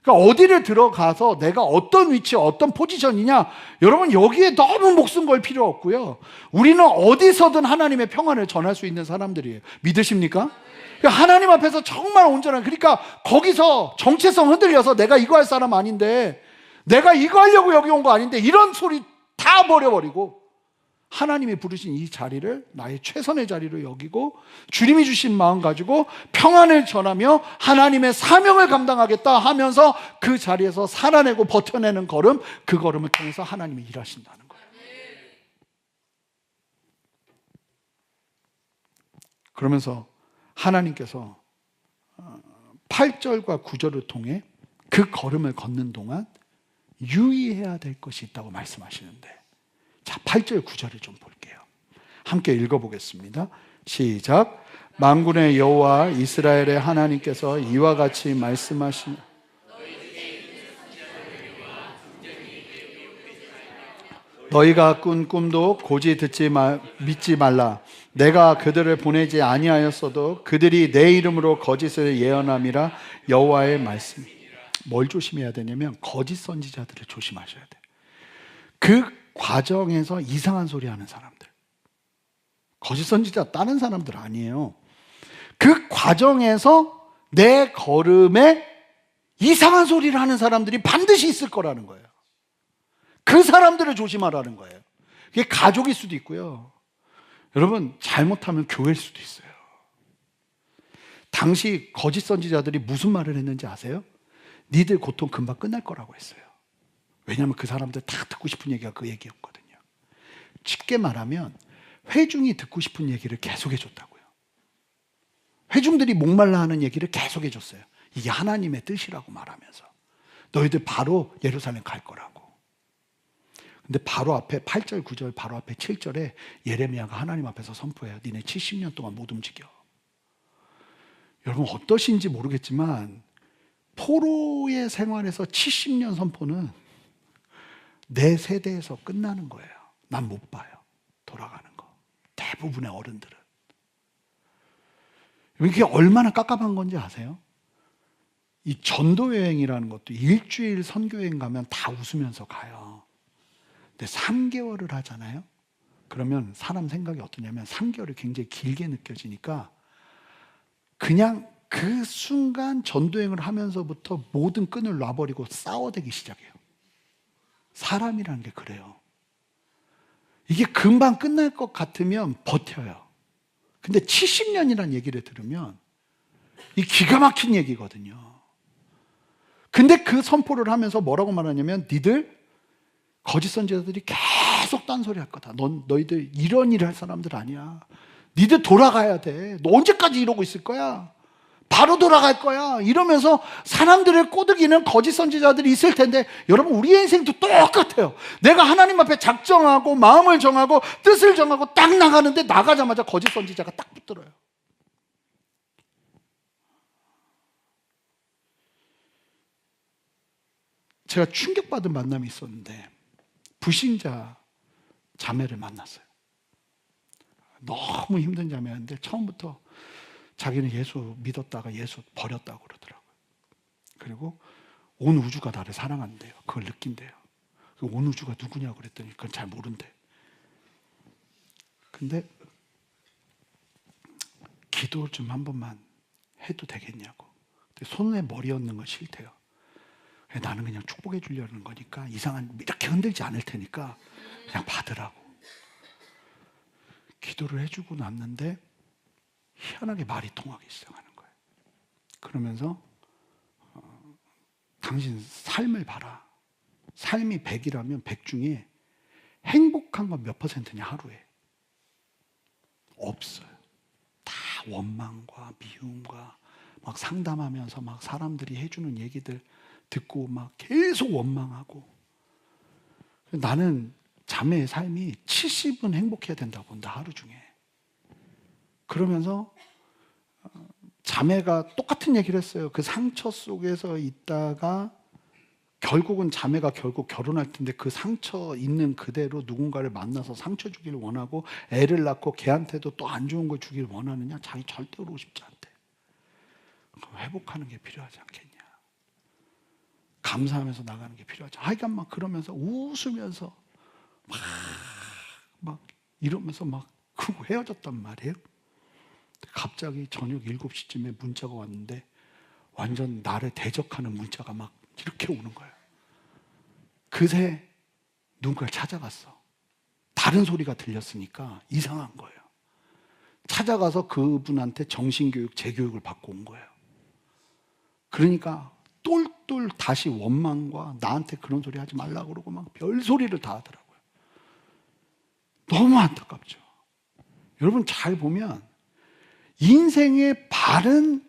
그러니까 어디를 들어가서 내가 어떤 위치, 어떤 포지션이냐, 여러분 여기에 너무 목숨 걸 필요 없고요. 우리는 어디서든 하나님의 평안을 전할 수 있는 사람들이에요. 믿으십니까? 그러니까 하나님 앞에서 정말 온전한, 그러니까 거기서 정체성 흔들려서 내가 이거 할 사람 아닌데, 내가 이거 하려고 여기 온 거 아닌데, 이런 소리 다 버려버리고 하나님이 부르신 이 자리를 나의 최선의 자리로 여기고 주님이 주신 마음 가지고 평안을 전하며 하나님의 사명을 감당하겠다 하면서 그 자리에서 살아내고 버텨내는 걸음, 그 걸음을 통해서 하나님이 일하신다는 거예요. 그러면서 하나님께서 8절과 9절을 통해 그 걸음을 걷는 동안 유의해야 될 것이 있다고 말씀하시는데, 자, 8절 9절을 좀 볼게요. 함께 읽어보겠습니다. 시작. 만군의 여호와 이스라엘의 하나님께서 이와 같이 말씀하시니 너희가 꾼 꿈도 고지 믿지 말라. 내가 그들을 보내지 아니하였어도 그들이 내 이름으로 거짓을 예언함이라 여호와의 말씀. 뭘 조심해야 되냐면 거짓 선지자들을 조심하셔야 돼요. 그 과정에서 이상한 소리 하는 사람들, 거짓 선지자 다른 사람들 아니에요. 그 과정에서 내 걸음에 이상한 소리를 하는 사람들이 반드시 있을 거라는 거예요. 그 사람들을 조심하라는 거예요. 그게 가족일 수도 있고요, 여러분 잘못하면 교회일 수도 있어요. 당시 거짓 선지자들이 무슨 말을 했는지 아세요? 니들 고통 금방 끝날 거라고 했어요. 왜냐하면 그 사람들 다 듣고 싶은 얘기가 그 얘기였거든요. 쉽게 말하면 회중이 듣고 싶은 얘기를 계속 해줬다고요. 회중들이 목말라 하는 얘기를 계속 해줬어요. 이게 하나님의 뜻이라고 말하면서 너희들 바로 예루살렘 갈 거라고. 근데 바로 앞에 8절, 9절, 바로 앞에 7절에 예레미야가 하나님 앞에서 선포해요. 니네 70년 동안 못 움직여. 여러분 어떠신지 모르겠지만 포로의 생활에서 70년 선포는 내 세대에서 끝나는 거예요. 난 못 봐요. 돌아가는 거. 대부분의 어른들은. 이게 얼마나 깝깝한 건지 아세요? 이 전도 여행이라는 것도 일주일 선교 여행 가면 다 웃으면서 가요. 근데 3개월을 하잖아요. 그러면 사람 생각이 어떠냐면 3개월이 굉장히 길게 느껴지니까 그냥 그 순간 전도여행을 하면서부터 모든 끈을 놔버리고 싸워대기 시작해요. 사람이라는 게 그래요. 이게 금방 끝날 것 같으면 버텨요. 근데 70년이라는 얘기를 들으면 이 기가 막힌 얘기거든요. 근데 그 선포를 하면서 뭐라고 말하냐면 니들 거짓 선지자들이 계속 딴소리 할 거다. 너희들 이런 일을 할 사람들 아니야. 니들 돌아가야 돼. 너 언제까지 이러고 있을 거야? 바로 돌아갈 거야. 이러면서 사람들을 꼬드기는 거짓 선지자들이 있을 텐데 여러분 우리의 인생도 똑같아요. 내가 하나님 앞에 작정하고 마음을 정하고 뜻을 정하고 딱 나가는데 나가자마자 거짓 선지자가 딱 붙들어요. 제가 충격받은 만남이 있었는데 불신자 자매를 만났어요. 너무 힘든 자매였는데 처음부터 자기는 예수 믿었다가 예수 버렸다고 그러더라고요. 그리고 온 우주가 나를 사랑한대요. 그걸 느낀대요. 온 우주가 누구냐고 그랬더니 그건 잘 모른대. 근데 기도 좀 한 번만 해도 되겠냐고. 근데 손에 머리 얹는 건 싫대요. 나는 그냥 축복해 주려는 거니까 이상한 이렇게 흔들지 않을 테니까 그냥 받으라고. 기도를 해주고 났는데 희한하게 말이 통하기 시작하는 거예요. 그러면서 당신 삶을 봐라. 삶이 100이라면 100 중에 행복한 건 몇 %냐 하루에? 없어요. 다 원망과 미움과 막 상담하면서 막 사람들이 해주는 얘기들 듣고 막 계속 원망하고. 나는 자매의 삶이 70은 행복해야 된다고 본다, 하루 중에. 그러면서 자매가 똑같은 얘기를 했어요. 그 상처 속에서 있다가 결국은 자매가 결국 결혼할 텐데 그 상처 있는 그대로 누군가를 만나서 상처 주기를 원하고 애를 낳고 걔한테도 또 안 좋은 걸 주기를 원하느냐? 자기 절대 그러고 싶지 않대. 회복하는 게 필요하지 않겠냐? 감사하면서 나가는 게 필요하죠. 하여간 막 그러면서 웃으면서 막 이러면서 막 그러고 헤어졌단 말이에요. 갑자기 저녁 7시쯤에 문자가 왔는데 완전 나를 대적하는 문자가 막 이렇게 오는 거예요. 그새 누군가를 찾아갔어. 다른 소리가 들렸으니까 이상한 거예요. 찾아가서 그분한테 정신교육, 재교육을 받고 온 거예요. 그러니까 똘똘 다시 원망과 나한테 그런 소리 하지 말라고 그러고 막 별소리를 다 하더라고요. 너무 안타깝죠. 여러분 잘 보면 인생의 바른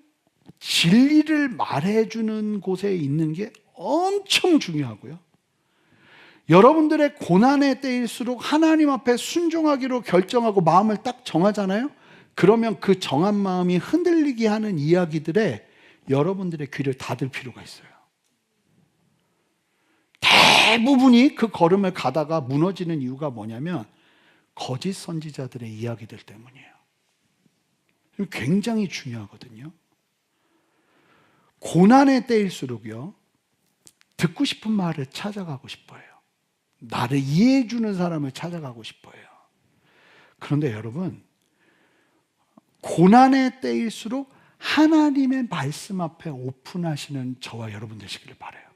진리를 말해주는 곳에 있는 게 엄청 중요하고요. 여러분들의 고난의 때일수록 하나님 앞에 순종하기로 결정하고 마음을 딱 정하잖아요. 그러면 그 정한 마음이 흔들리게 하는 이야기들에 여러분들의 귀를 닫을 필요가 있어요. 대부분이 그 걸음을 가다가 무너지는 이유가 뭐냐면 거짓 선지자들의 이야기들 때문이에요. 굉장히 중요하거든요. 고난의 때일수록요, 듣고 싶은 말을 찾아가고 싶어요. 나를 이해해 주는 사람을 찾아가고 싶어요. 그런데 여러분, 고난의 때일수록 하나님의 말씀 앞에 오픈하시는 저와 여러분 되시기를 바라요.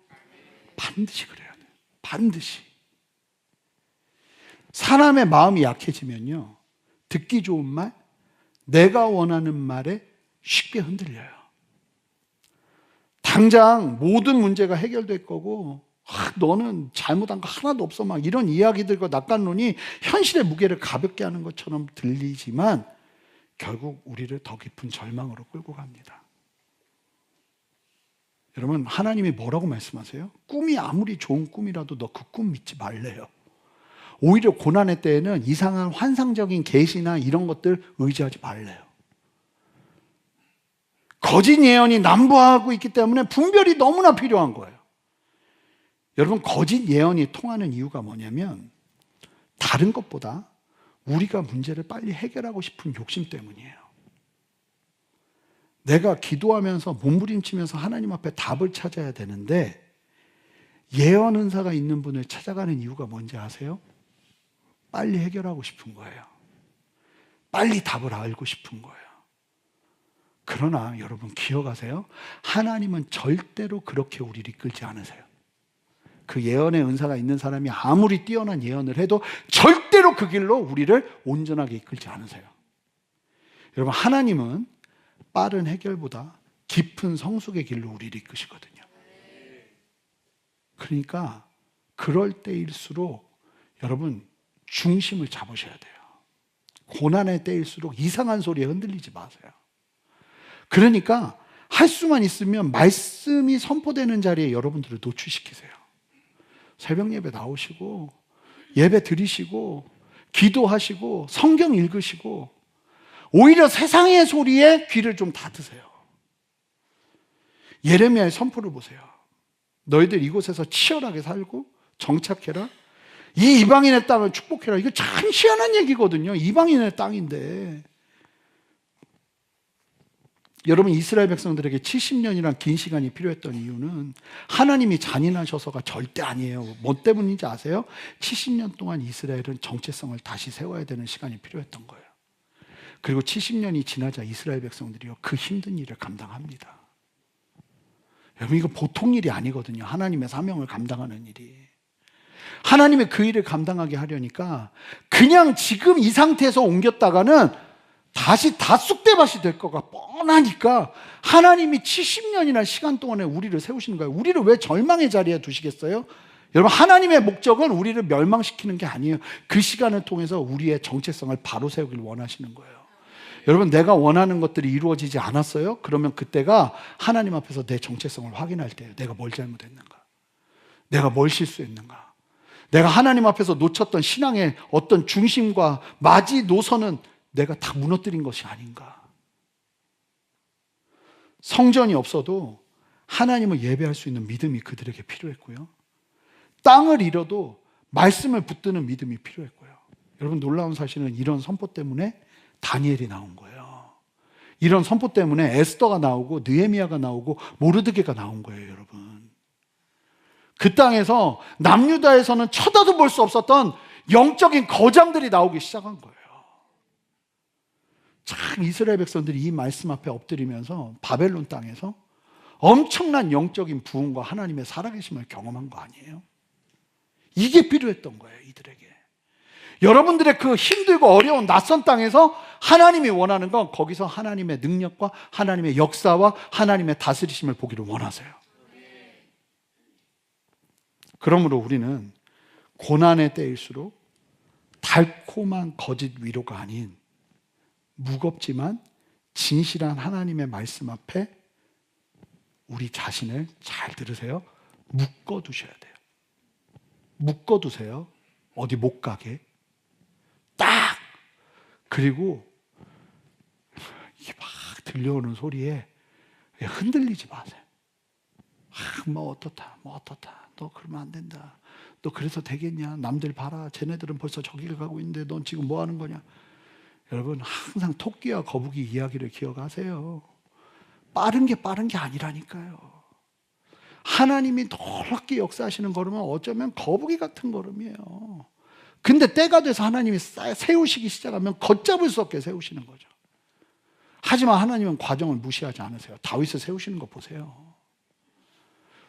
반드시 그래야 돼요. 반드시. 사람의 마음이 약해지면요, 듣기 좋은 말, 내가 원하는 말에 쉽게 흔들려요. 당장 모든 문제가 해결될 거고 너는 잘못한 거 하나도 없어 막 이런 이야기들과 낙관론이 현실의 무게를 가볍게 하는 것처럼 들리지만 결국 우리를 더 깊은 절망으로 끌고 갑니다. 여러분, 하나님이 뭐라고 말씀하세요? 꿈이 아무리 좋은 꿈이라도 너 그 꿈 믿지 말래요. 오히려 고난의 때에는 이상한 환상적인 계시나 이런 것들 의지하지 말래요. 거짓 예언이 난무하고 있기 때문에 분별이 너무나 필요한 거예요. 여러분, 거짓 예언이 통하는 이유가 뭐냐면 다른 것보다 우리가 문제를 빨리 해결하고 싶은 욕심 때문이에요. 내가 기도하면서 몸부림치면서 하나님 앞에 답을 찾아야 되는데 예언 은사가 있는 분을 찾아가는 이유가 뭔지 아세요? 빨리 해결하고 싶은 거예요. 빨리 답을 알고 싶은 거예요. 그러나 여러분 기억하세요. 하나님은 절대로 그렇게 우리를 이끌지 않으세요. 그 예언의 은사가 있는 사람이 아무리 뛰어난 예언을 해도 절대로 그 길로 우리를 온전하게 이끌지 않으세요. 여러분, 하나님은 빠른 해결보다 깊은 성숙의 길로 우리를 이끄시거든요. 그러니까 그럴 때일수록 여러분 중심을 잡으셔야 돼요. 고난의 때일수록 이상한 소리에 흔들리지 마세요. 그러니까 할 수만 있으면 말씀이 선포되는 자리에 여러분들을 노출시키세요. 새벽 예배 나오시고 예배 드리시고 기도하시고 성경 읽으시고 오히려 세상의 소리에 귀를 좀 닫으세요. 예레미야의 선포를 보세요. 너희들 이곳에서 치열하게 살고 정착해라. 이 이방인의 땅을 축복해라. 이거 참 희한한 얘기거든요. 이방인의 땅인데. 여러분, 이스라엘 백성들에게 70년이란 긴 시간이 필요했던 이유는 하나님이 잔인하셔서가 절대 아니에요. 뭐 때문인지 아세요? 70년 동안 이스라엘은 정체성을 다시 세워야 되는 시간이 필요했던 거예요. 그리고 70년이 지나자 이스라엘 백성들이요, 그 힘든 일을 감당합니다. 여러분, 이거 보통 일이 아니거든요. 하나님의 사명을 감당하는 일이. 하나님의 그 일을 감당하게 하려니까 그냥 지금 이 상태에서 옮겼다가는 다시 다 쑥대밭이 될 거가 뻔하니까 하나님이 70년이나 시간 동안에 우리를 세우시는 거예요. 우리를 왜 절망의 자리에 두시겠어요? 여러분, 하나님의 목적은 우리를 멸망시키는 게 아니에요. 그 시간을 통해서 우리의 정체성을 바로 세우길 원하시는 거예요. 여러분, 내가 원하는 것들이 이루어지지 않았어요? 그러면 그때가 하나님 앞에서 내 정체성을 확인할 때예요. 내가 뭘 잘못했는가? 내가 뭘 실수했는가? 내가 하나님 앞에서 놓쳤던 신앙의 어떤 중심과 마지노선은 내가 다 무너뜨린 것이 아닌가? 성전이 없어도 하나님을 예배할 수 있는 믿음이 그들에게 필요했고요. 땅을 잃어도 말씀을 붙드는 믿음이 필요했고요. 여러분, 놀라운 사실은 이런 선포 때문에 다니엘이 나온 거예요. 이런 선포 때문에 에스더가 나오고 느헤미야가 나오고 모르드게가 나온 거예요, 여러분. 그 땅에서 남유다에서는 쳐다도 볼 수 없었던 영적인 거장들이 나오기 시작한 거예요. 참 이스라엘 백성들이 이 말씀 앞에 엎드리면서 바벨론 땅에서 엄청난 영적인 부흥과 하나님의 살아계심을 경험한 거 아니에요? 이게 필요했던 거예요, 이들에게. 여러분들의 그 힘들고 어려운 낯선 땅에서 하나님이 원하는 건 거기서 하나님의 능력과 하나님의 역사와 하나님의 다스리심을 보기를 원하세요. 그러므로 우리는 고난의 때일수록 달콤한 거짓 위로가 아닌 무겁지만 진실한 하나님의 말씀 앞에 우리 자신을, 잘 들으세요, 묶어두셔야 돼요. 묶어두세요. 어디 못 가게. 딱! 그리고 이게 막 들려오는 소리에 흔들리지 마세요. 뭐 어떻다, 뭐 어떻다. 너 그러면 안 된다. 너 그래서 되겠냐? 남들 봐라. 쟤네들은 벌써 저기를 가고 있는데 넌 지금 뭐 하는 거냐? 여러분, 항상 토끼와 거북이 이야기를 기억하세요. 빠른 게 아니라니까요. 하나님이 놀랍게 역사하시는 걸음은 어쩌면 거북이 같은 걸음이에요. 근데 때가 돼서 하나님이 세우시기 시작하면 걷잡을 수 없게 세우시는 거죠. 하지만 하나님은 과정을 무시하지 않으세요. 다윗을 세우시는 거 보세요.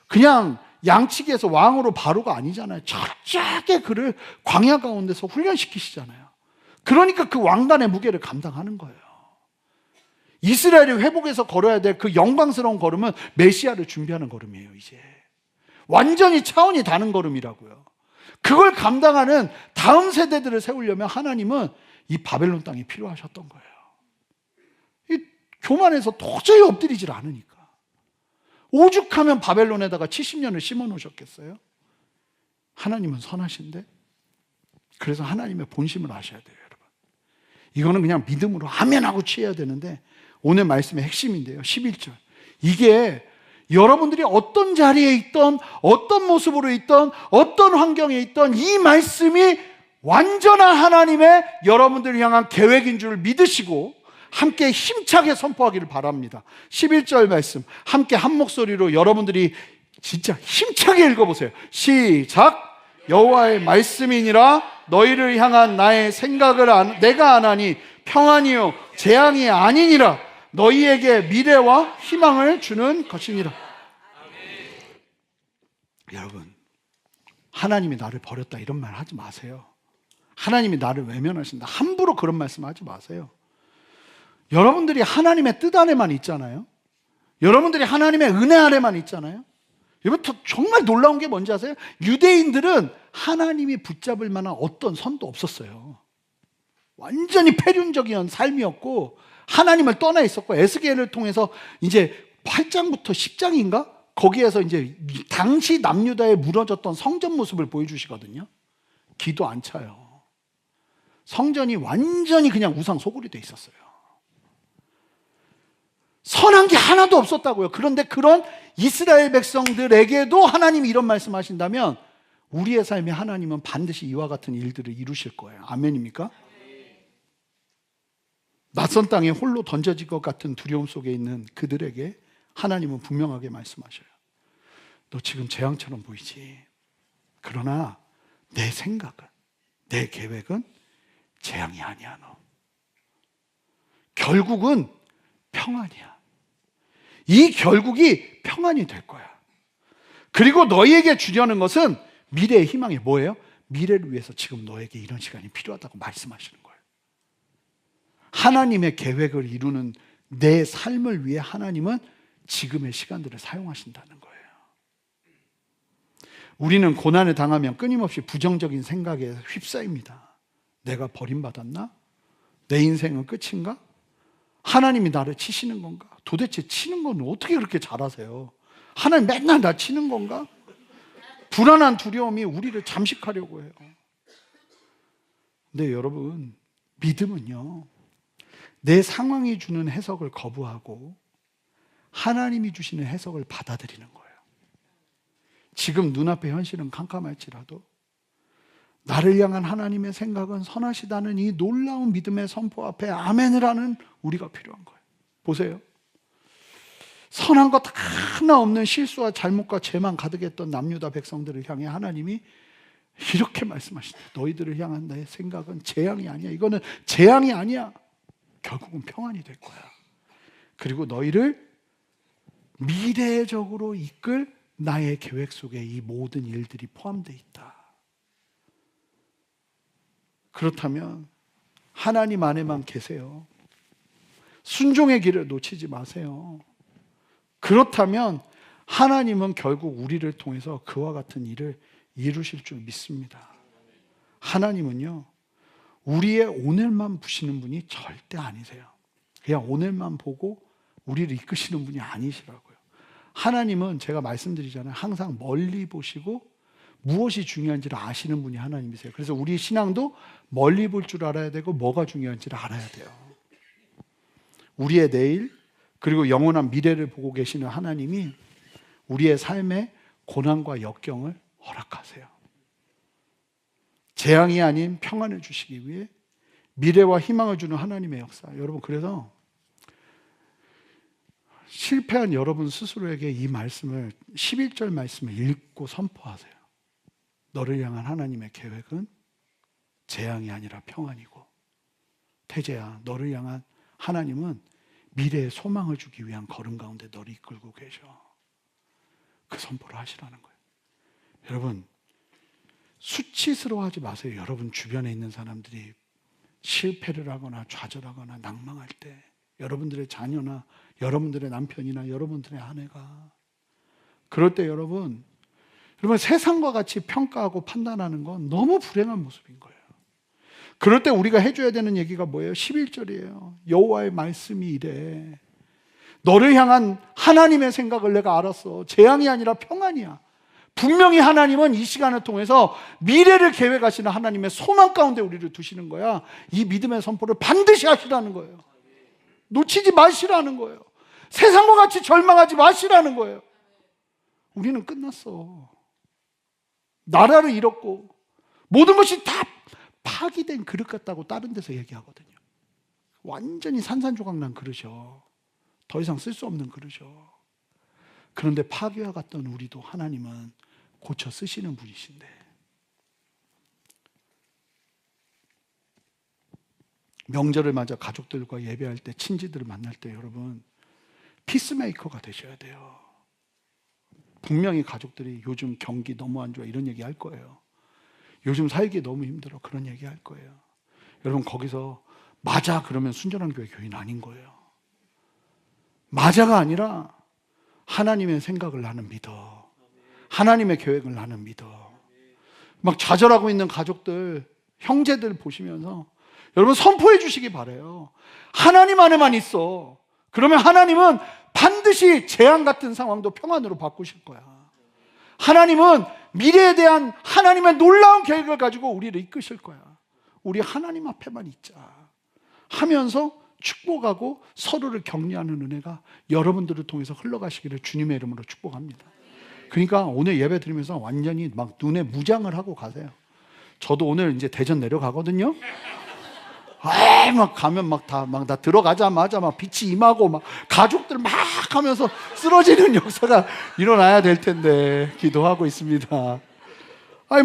그냥 양치기에서 왕으로 바로가 아니잖아요. 철저하게 그를 광야 가운데서 훈련시키시잖아요. 그러니까 그 왕관의 무게를 감당하는 거예요. 이스라엘이 회복해서 걸어야 될 그 영광스러운 걸음은 메시아를 준비하는 걸음이에요. 이제 완전히 차원이 다른 걸음이라고요. 그걸 감당하는 다음 세대들을 세우려면 하나님은 이 바벨론 땅이 필요하셨던 거예요. 이 교만해서 도저히 엎드리질 않으니까. 오죽하면 바벨론에다가 70년을 심어 놓으셨겠어요? 하나님은 선하신데 그래서 하나님의 본심을 아셔야 돼요, 여러분. 이거는 그냥 믿음으로 아멘하고 취해야 되는데, 오늘 말씀의 핵심인데요, 11절. 이게 여러분들이 어떤 자리에 있던, 어떤 모습으로 있던, 어떤 환경에 있던 이 말씀이 완전한 하나님의 여러분들을 향한 계획인 줄 믿으시고 함께 힘차게 선포하기를 바랍니다. 11절 말씀 함께 한 목소리로 여러분들이 진짜 힘차게 읽어보세요. 시작! 여호와의 말씀이니라. 너희를 향한 나의 생각을 내가 아나니 평안이요 재앙이 아니니라. 너희에게 미래와 희망을 주는 것이니라. 여러분, 하나님이 나를 버렸다 이런 말 하지 마세요. 하나님이 나를 외면하신다, 함부로 그런 말씀 하지 마세요. 여러분들이 하나님의 뜻 안에만 있잖아요. 여러분들이 하나님의 은혜 아래만 있잖아요. 여러분, 정말 놀라운 게 뭔지 아세요? 유대인들은 하나님이 붙잡을 만한 어떤 선도 없었어요. 완전히 폐륜적인 삶이었고 하나님을 떠나 있었고, 에스겔을 통해서 이제 8장부터 10장인가? 거기에서 이제 당시 남유다에 무너졌던 성전 모습을 보여주시거든요. 기도 안 차요. 성전이 완전히 그냥 우상 소굴이 돼 있었어요. 선한 게 하나도 없었다고요. 그런데 그런 이스라엘 백성들에게도 하나님이 이런 말씀 하신다면 우리의 삶에 하나님은 반드시 이와 같은 일들을 이루실 거예요. 아멘입니까? 낯선 땅에 홀로 던져질 것 같은 두려움 속에 있는 그들에게 하나님은 분명하게 말씀하셔요. 너 지금 재앙처럼 보이지? 그러나 내 생각은, 내 계획은 재앙이 아니야. 너 결국은 평안이야. 이 결국이 평안이 될 거야. 그리고 너희에게 주려는 것은 미래의 희망이 뭐예요? 미래를 위해서 지금 너에게 이런 시간이 필요하다고 말씀하시는 거예요. 하나님의 계획을 이루는 내 삶을 위해 하나님은 지금의 시간들을 사용하신다는 거예요. 우리는 고난을 당하면 끊임없이 부정적인 생각에 휩싸입니다. 내가 버림받았나? 내 인생은 끝인가? 하나님이 나를 치시는 건가? 도대체 치는 건 어떻게 그렇게 잘하세요? 하나님 맨날 나 치는 건가? 불안한 두려움이 우리를 잠식하려고 해요. 근데 여러분, 믿음은요, 내 상황이 주는 해석을 거부하고 하나님이 주시는 해석을 받아들이는 거예요. 지금 눈앞의 현실은 캄캄할지라도 나를 향한 하나님의 생각은 선하시다는 이 놀라운 믿음의 선포 앞에 아멘을 하는 우리가 필요한 거예요. 보세요. 선한 것 하나 없는 실수와 잘못과 죄만 가득했던 남유다 백성들을 향해 하나님이 이렇게 말씀하시다. 너희들을 향한 나의 생각은 재앙이 아니야. 이거는 재앙이 아니야. 결국은 평안이 될 거야. 그리고 너희를 미래적으로 이끌 나의 계획 속에 이 모든 일들이 포함되어 있다. 그렇다면 하나님 안에만 계세요. 순종의 길을 놓치지 마세요. 그렇다면 하나님은 결국 우리를 통해서 그와 같은 일을 이루실 줄 믿습니다. 하나님은요, 우리의 오늘만 보시는 분이 절대 아니세요. 그냥 오늘만 보고 우리를 이끄시는 분이 아니시라고요. 하나님은 제가 말씀드리잖아요. 항상 멀리 보시고 무엇이 중요한지를 아시는 분이 하나님이세요. 그래서 우리 신앙도 멀리 볼 줄 알아야 되고 뭐가 중요한지를 알아야 돼요. 우리의 내일 그리고 영원한 미래를 보고 계시는 하나님이 우리의 삶에 고난과 역경을 허락하세요. 재앙이 아닌 평안을 주시기 위해 미래와 희망을 주는 하나님의 역사. 여러분, 그래서 실패한 여러분 스스로에게 이 말씀을, 11절 말씀을 읽고 선포하세요. 너를 향한 하나님의 계획은 재앙이 아니라 평안이고, 태재야, 너를 향한 하나님은 미래의 소망을 주기 위한 걸음 가운데 너를 이끌고 계셔. 그 선포를 하시라는 거예요. 여러분, 수치스러워하지 마세요. 여러분 주변에 있는 사람들이 실패를 하거나 좌절하거나 낭망할 때, 여러분들의 자녀나 여러분들의 남편이나 여러분들의 아내가 그럴 때 여러분 세상과 같이 평가하고 판단하는 건 너무 불행한 모습인 거예요. 그럴 때 우리가 해줘야 되는 얘기가 뭐예요? 11절이에요. 여호와의 말씀이 이래. 너를 향한 하나님의 생각을 내가 알았어. 재앙이 아니라 평안이야. 분명히 하나님은 이 시간을 통해서 미래를 계획하시는 하나님의 소망 가운데 우리를 두시는 거야. 이 믿음의 선포를 반드시 하시라는 거예요. 놓치지 마시라는 거예요. 세상과 같이 절망하지 마시라는 거예요. 우리는 끝났어. 나라를 잃었고 모든 것이 다 파기된 그릇 같다고 다른 데서 얘기하거든요. 완전히 산산조각난 그릇이요. 더 이상 쓸 수 없는 그릇이요. 그런데 파괴와 같던 우리도 하나님은 고쳐 쓰시는 분이신데, 명절을 맞아 가족들과 예배할 때, 친지들을 만날 때 여러분 피스메이커가 되셔야 돼요. 분명히 가족들이 요즘 경기 너무 안 좋아 이런 얘기 할 거예요. 요즘 살기 너무 힘들어 그런 얘기 할 거예요. 여러분 거기서 맞아 그러면 순전한 교회 교인 아닌 거예요. 맞아가 아니라 하나님의 생각을 나는 믿어. 하나님의 계획을 나는 믿어. 막 좌절하고 있는 가족들, 형제들 보시면서 여러분 선포해 주시기 바라요. 하나님 안에만 있어. 그러면 하나님은 반드시 재앙 같은 상황도 평안으로 바꾸실 거야. 하나님은 미래에 대한 하나님의 놀라운 계획을 가지고 우리를 이끄실 거야. 우리 하나님 앞에만 있자 하면서 축복하고 서로를 격려하는 은혜가 여러분들을 통해서 흘러가시기를 주님의 이름으로 축복합니다. 그러니까 오늘 예배 드리면서 완전히 막 눈에 무장을 하고 가세요. 저도 오늘 이제 대전 내려가거든요. 막 가면 막 다 들어가자마자 막 빛이 임하고 막 가족들 막 하면서 쓰러지는 역사가 일어나야 될 텐데 기도하고 있습니다.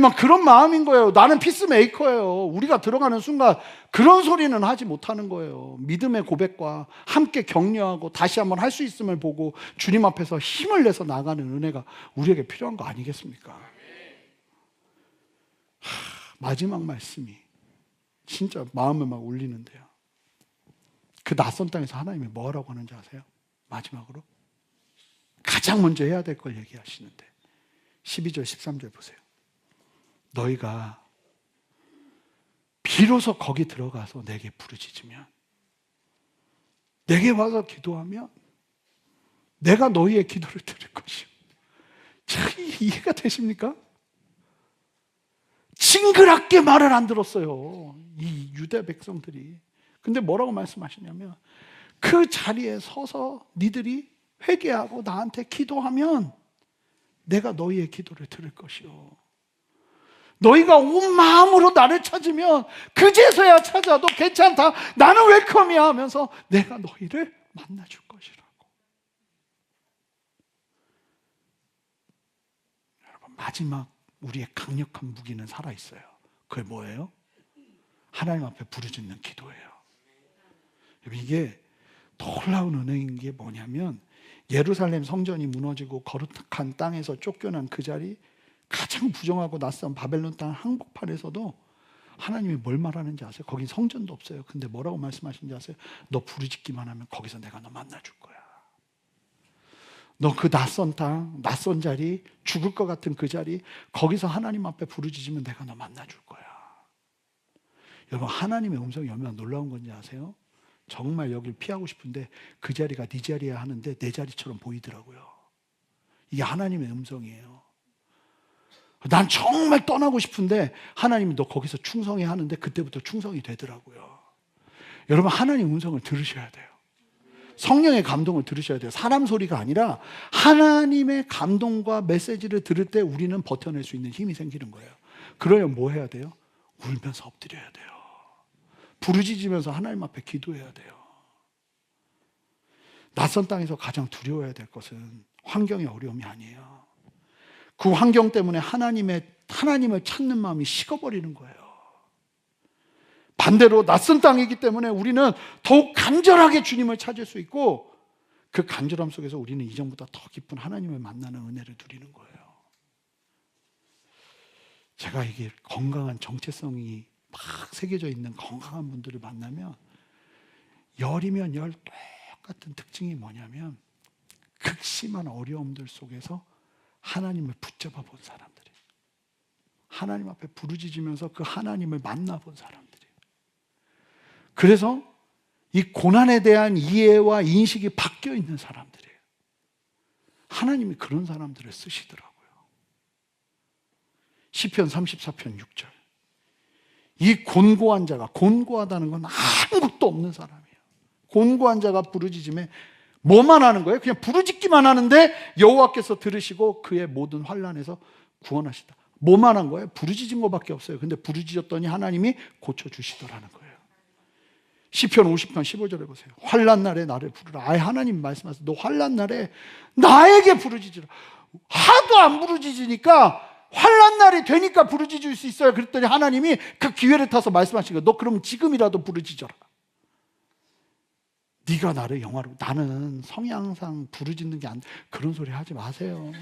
막 그런 마음인 거예요. 나는 피스메이커예요. 우리가 들어가는 순간 그런 소리는 하지 못하는 거예요. 믿음의 고백과 함께 격려하고 다시 한번 할 수 있음을 보고 주님 앞에서 힘을 내서 나가는 은혜가 우리에게 필요한 거 아니겠습니까? 마지막 말씀이 진짜 마음을 막 울리는데요. 그 낯선 땅에서 하나님이 뭐라고 하는지 아세요? 마지막으로 가장 먼저 해야 될 걸 얘기하시는데 12절 13절 보세요. 너희가 비로소 거기 들어가서 내게 부르짖으면, 내게 와서 기도하면 내가 너희의 기도를 들을 것이요. 참 이해가 되십니까? 징그럽게 말을 안 들었어요, 이 유대 백성들이. 근데 뭐라고 말씀하시냐면 그 자리에 서서 니들이 회개하고 나한테 기도하면 내가 너희의 기도를 들을 것이요. 너희가 온 마음으로 나를 찾으면 그제서야 찾아도 괜찮다, 나는 웰컴이야 하면서 내가 너희를 만나줄 것이라고. 여러분 마지막 우리의 강력한 무기는 살아있어요. 그게 뭐예요? 하나님 앞에 부르짖는 기도예요. 이게 놀라운 은혜인 게 뭐냐면 예루살렘 성전이 무너지고 거룩한 땅에서 쫓겨난 그 자리, 가장 부정하고 낯선 바벨론 땅 한복판에서도 하나님이 뭘 말하는지 아세요? 거긴 성전도 없어요. 근데 뭐라고 말씀하시는지 아세요? 너 부르짖기만 하면 거기서 내가 너 만나줄 거야. 너 그 낯선 땅, 낯선 자리, 죽을 것 같은 그 자리, 거기서 하나님 앞에 부르짖으면 내가 너 만나줄 거야. 여러분 하나님의 음성이 얼마나 놀라운 건지 아세요? 정말 여길 피하고 싶은데 그 자리가 네 자리야 하는데 내 자리처럼 보이더라고요. 이게 하나님의 음성이에요. 난 정말 떠나고 싶은데 하나님이 너 거기서 충성해 하는데 그때부터 충성이 되더라고요. 여러분 하나님 음성을 들으셔야 돼요. 성령의 감동을 들으셔야 돼요. 사람 소리가 아니라 하나님의 감동과 메시지를 들을 때 우리는 버텨낼 수 있는 힘이 생기는 거예요. 그러려면 뭐 해야 돼요? 울면서 엎드려야 돼요. 부르짖으면서 하나님 앞에 기도해야 돼요. 낯선 땅에서 가장 두려워해야 될 것은 환경의 어려움이 아니에요. 그 환경 때문에 하나님을 찾는 마음이 식어버리는 거예요. 반대로 낯선 땅이기 때문에 우리는 더욱 간절하게 주님을 찾을 수 있고, 그 간절함 속에서 우리는 이전보다 더 깊은 하나님을 만나는 은혜를 누리는 거예요. 제가 이게 건강한 정체성이 막 새겨져 있는 건강한 분들을 만나면 열이면 열 똑같은 특징이 뭐냐면 극심한 어려움들 속에서 하나님을 붙잡아 본 사람들이, 하나님 앞에 부르짖으면서 그 하나님을 만나본 사람들이, 그래서 이 고난에 대한 이해와 인식이 바뀌어 있는 사람들이에요. 하나님이 그런 사람들을 쓰시더라고요. 시편 34편 6절. 이 곤고한 자가, 곤고하다는 건 아무것도 없는 사람이에요. 곤고한 자가 부르짖음에 뭐만 하는 거예요? 그냥 부르짖기만 하는데 여호와께서 들으시고 그의 모든 환난에서 구원하시다. 뭐만 한 거예요? 부르짖은 것밖에 없어요. 근데 부르짖었더니 하나님이 고쳐주시더라는 거예요. 시편 50편 15절에 보세요. 환난 날에 나를 부르라. 아예 하나님 말씀하세요. 너 환난 날에 나에게 부르짖으라. 하도 안 부르짖으니까 환난 날이 되니까 부르짖을 수 있어요. 그랬더니 하나님이 그 기회를 타서 말씀하신 거예요. 너 그럼 지금이라도 부르짖어라. 네가 나를 영화로, 나는 성향상 부르짖는 게 안 돼. 그런 소리 하지 마세요.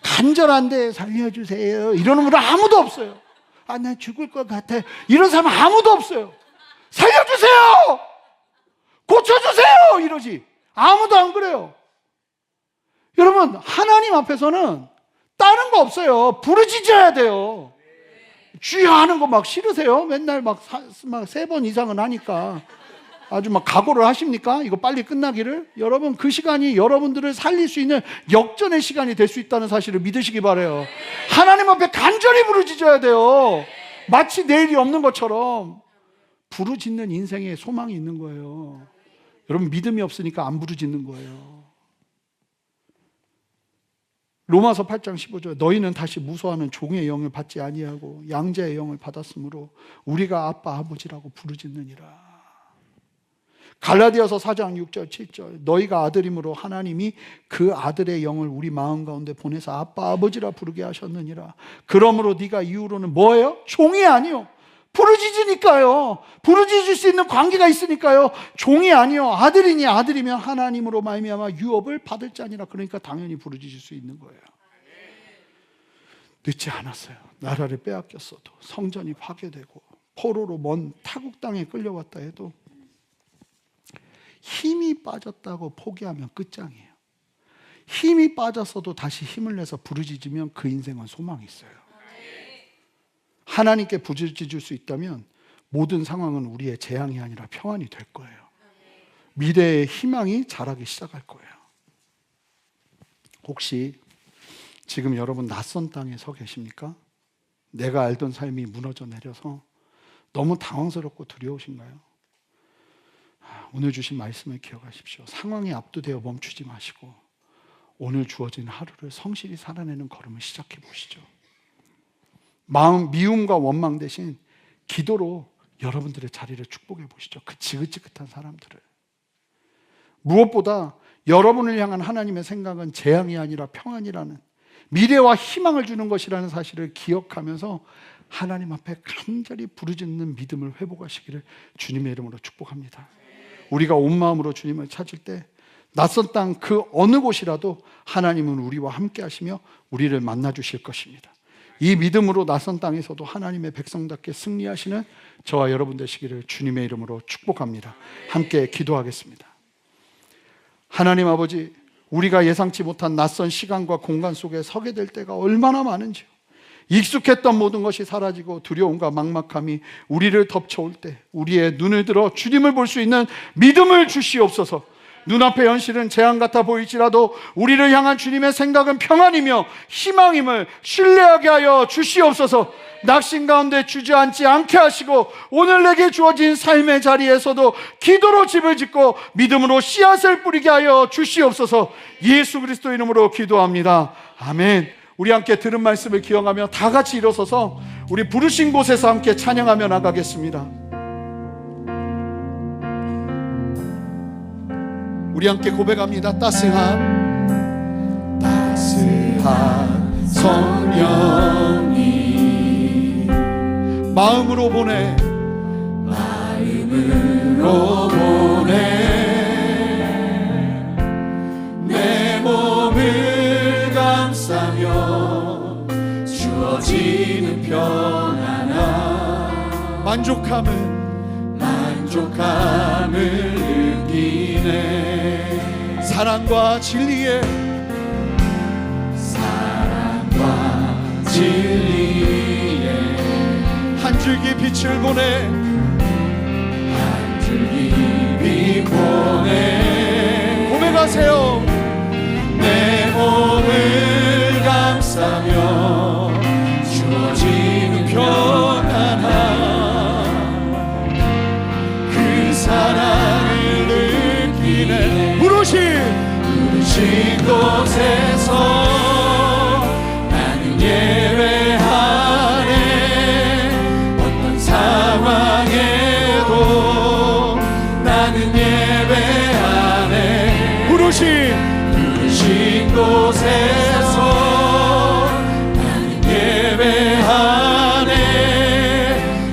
간절한데 살려주세요 이러는 분은 아무도 없어요. 아, 나 죽을 것 같아 이런 사람 아무도 없어요. 살려주세요, 고쳐주세요 이러지. 아무도 안 그래요. 여러분, 하나님 앞에서는 다른 거 없어요. 부르짖어야 돼요. 주여 하는 거 막 싫으세요? 맨날 막 3번 이상은 하니까 아주 막 각오를 하십니까? 이거 빨리 끝나기를? 여러분, 그 시간이 여러분들을 살릴 수 있는 역전의 시간이 될 수 있다는 사실을 믿으시기 바라요. 하나님 앞에 간절히 부르짖어야 돼요. 마치 내일이 없는 것처럼 부르짖는 인생에 소망이 있는 거예요. 여러분, 믿음이 없으니까 안 부르짖는 거예요. 로마서 8장 15절, 너희는 다시 무소하는 종의 영을 받지 아니하고 양자의 영을 받았으므로 우리가 아빠 아버지라고 부르짖느니라. 갈라디아서 4장 6절 7절, 너희가 아들임으로 하나님이 그 아들의 영을 우리 마음 가운데 보내서 아빠 아버지라 부르게 하셨느니라. 그러므로 네가 이후로는 뭐예요? 종이 아니요, 부르짖으니까요. 부르짖을 수 있는 관계가 있으니까요. 종이 아니요, 아들이니 아들이면 하나님으로 말미암아 유업을 받을 자니라. 그러니까 당연히 부르짖을 수 있는 거예요. 늦지 않았어요. 나라를 빼앗겼어도, 성전이 파괴되고 포로로 먼 타국 땅에 끌려왔다 해도 힘이 빠졌다고 포기하면 끝장이에요. 힘이 빠졌어도 다시 힘을 내서 부르짖으면 그 인생은 소망이 있어요. 하나님께 부르짖을 수 있다면 모든 상황은 우리의 재앙이 아니라 평안이 될 거예요. 미래의 희망이 자라기 시작할 거예요. 혹시 지금 여러분 낯선 땅에 서 계십니까? 내가 알던 삶이 무너져 내려서 너무 당황스럽고 두려우신가요? 오늘 주신 말씀을 기억하십시오. 상황에 압도되어 멈추지 마시고 오늘 주어진 하루를 성실히 살아내는 걸음을 시작해 보시죠. 마음 미움과 원망 대신 기도로 여러분들의 자리를 축복해 보시죠. 그 지긋지긋한 사람들을. 무엇보다 여러분을 향한 하나님의 생각은 재앙이 아니라 평안이라는, 미래와 희망을 주는 것이라는 사실을 기억하면서 하나님 앞에 간절히 부르짖는 믿음을 회복하시기를 주님의 이름으로 축복합니다. 우리가 온 마음으로 주님을 찾을 때 낯선 땅 그 어느 곳이라도 하나님은 우리와 함께 하시며 우리를 만나 주실 것입니다. 이 믿음으로 낯선 땅에서도 하나님의 백성답게 승리하시는 저와 여러분 되시기를 주님의 이름으로 축복합니다. 함께 기도하겠습니다. 하나님 아버지, 우리가 예상치 못한 낯선 시간과 공간 속에 서게 될 때가 얼마나 많은지요. 익숙했던 모든 것이 사라지고 두려움과 막막함이 우리를 덮쳐올 때 우리의 눈을 들어 주님을 볼 수 있는 믿음을 주시옵소서. 눈앞의 현실은 재앙 같아 보일지라도 우리를 향한 주님의 생각은 평안이며 희망임을 신뢰하게 하여 주시옵소서. 낙심 가운데 주저앉지 않게 하시고 오늘 내게 주어진 삶의 자리에서도 기도로 집을 짓고 믿음으로 씨앗을 뿌리게 하여 주시옵소서. 예수 그리스도 이름으로 기도합니다. 아멘. 우리 함께 들은 말씀을 기억하며 다 같이 일어서서 우리 부르신 곳에서 함께 찬양하며 나가겠습니다. 우리 함께 고백합니다. 따스한 성령이 마음으로 보내 내 몸을 감싸며 주어지는 평안함 만족함을 느끼네. 사랑과 진리에 한 줄기 빛을 보내 고백하세요. 내 몸을 감싸며 들리네. 부르신 곳에서 나는 예배하네. 어떤 상황에도 나는 예배하네. 부르신 곳에서 나는 예배하네.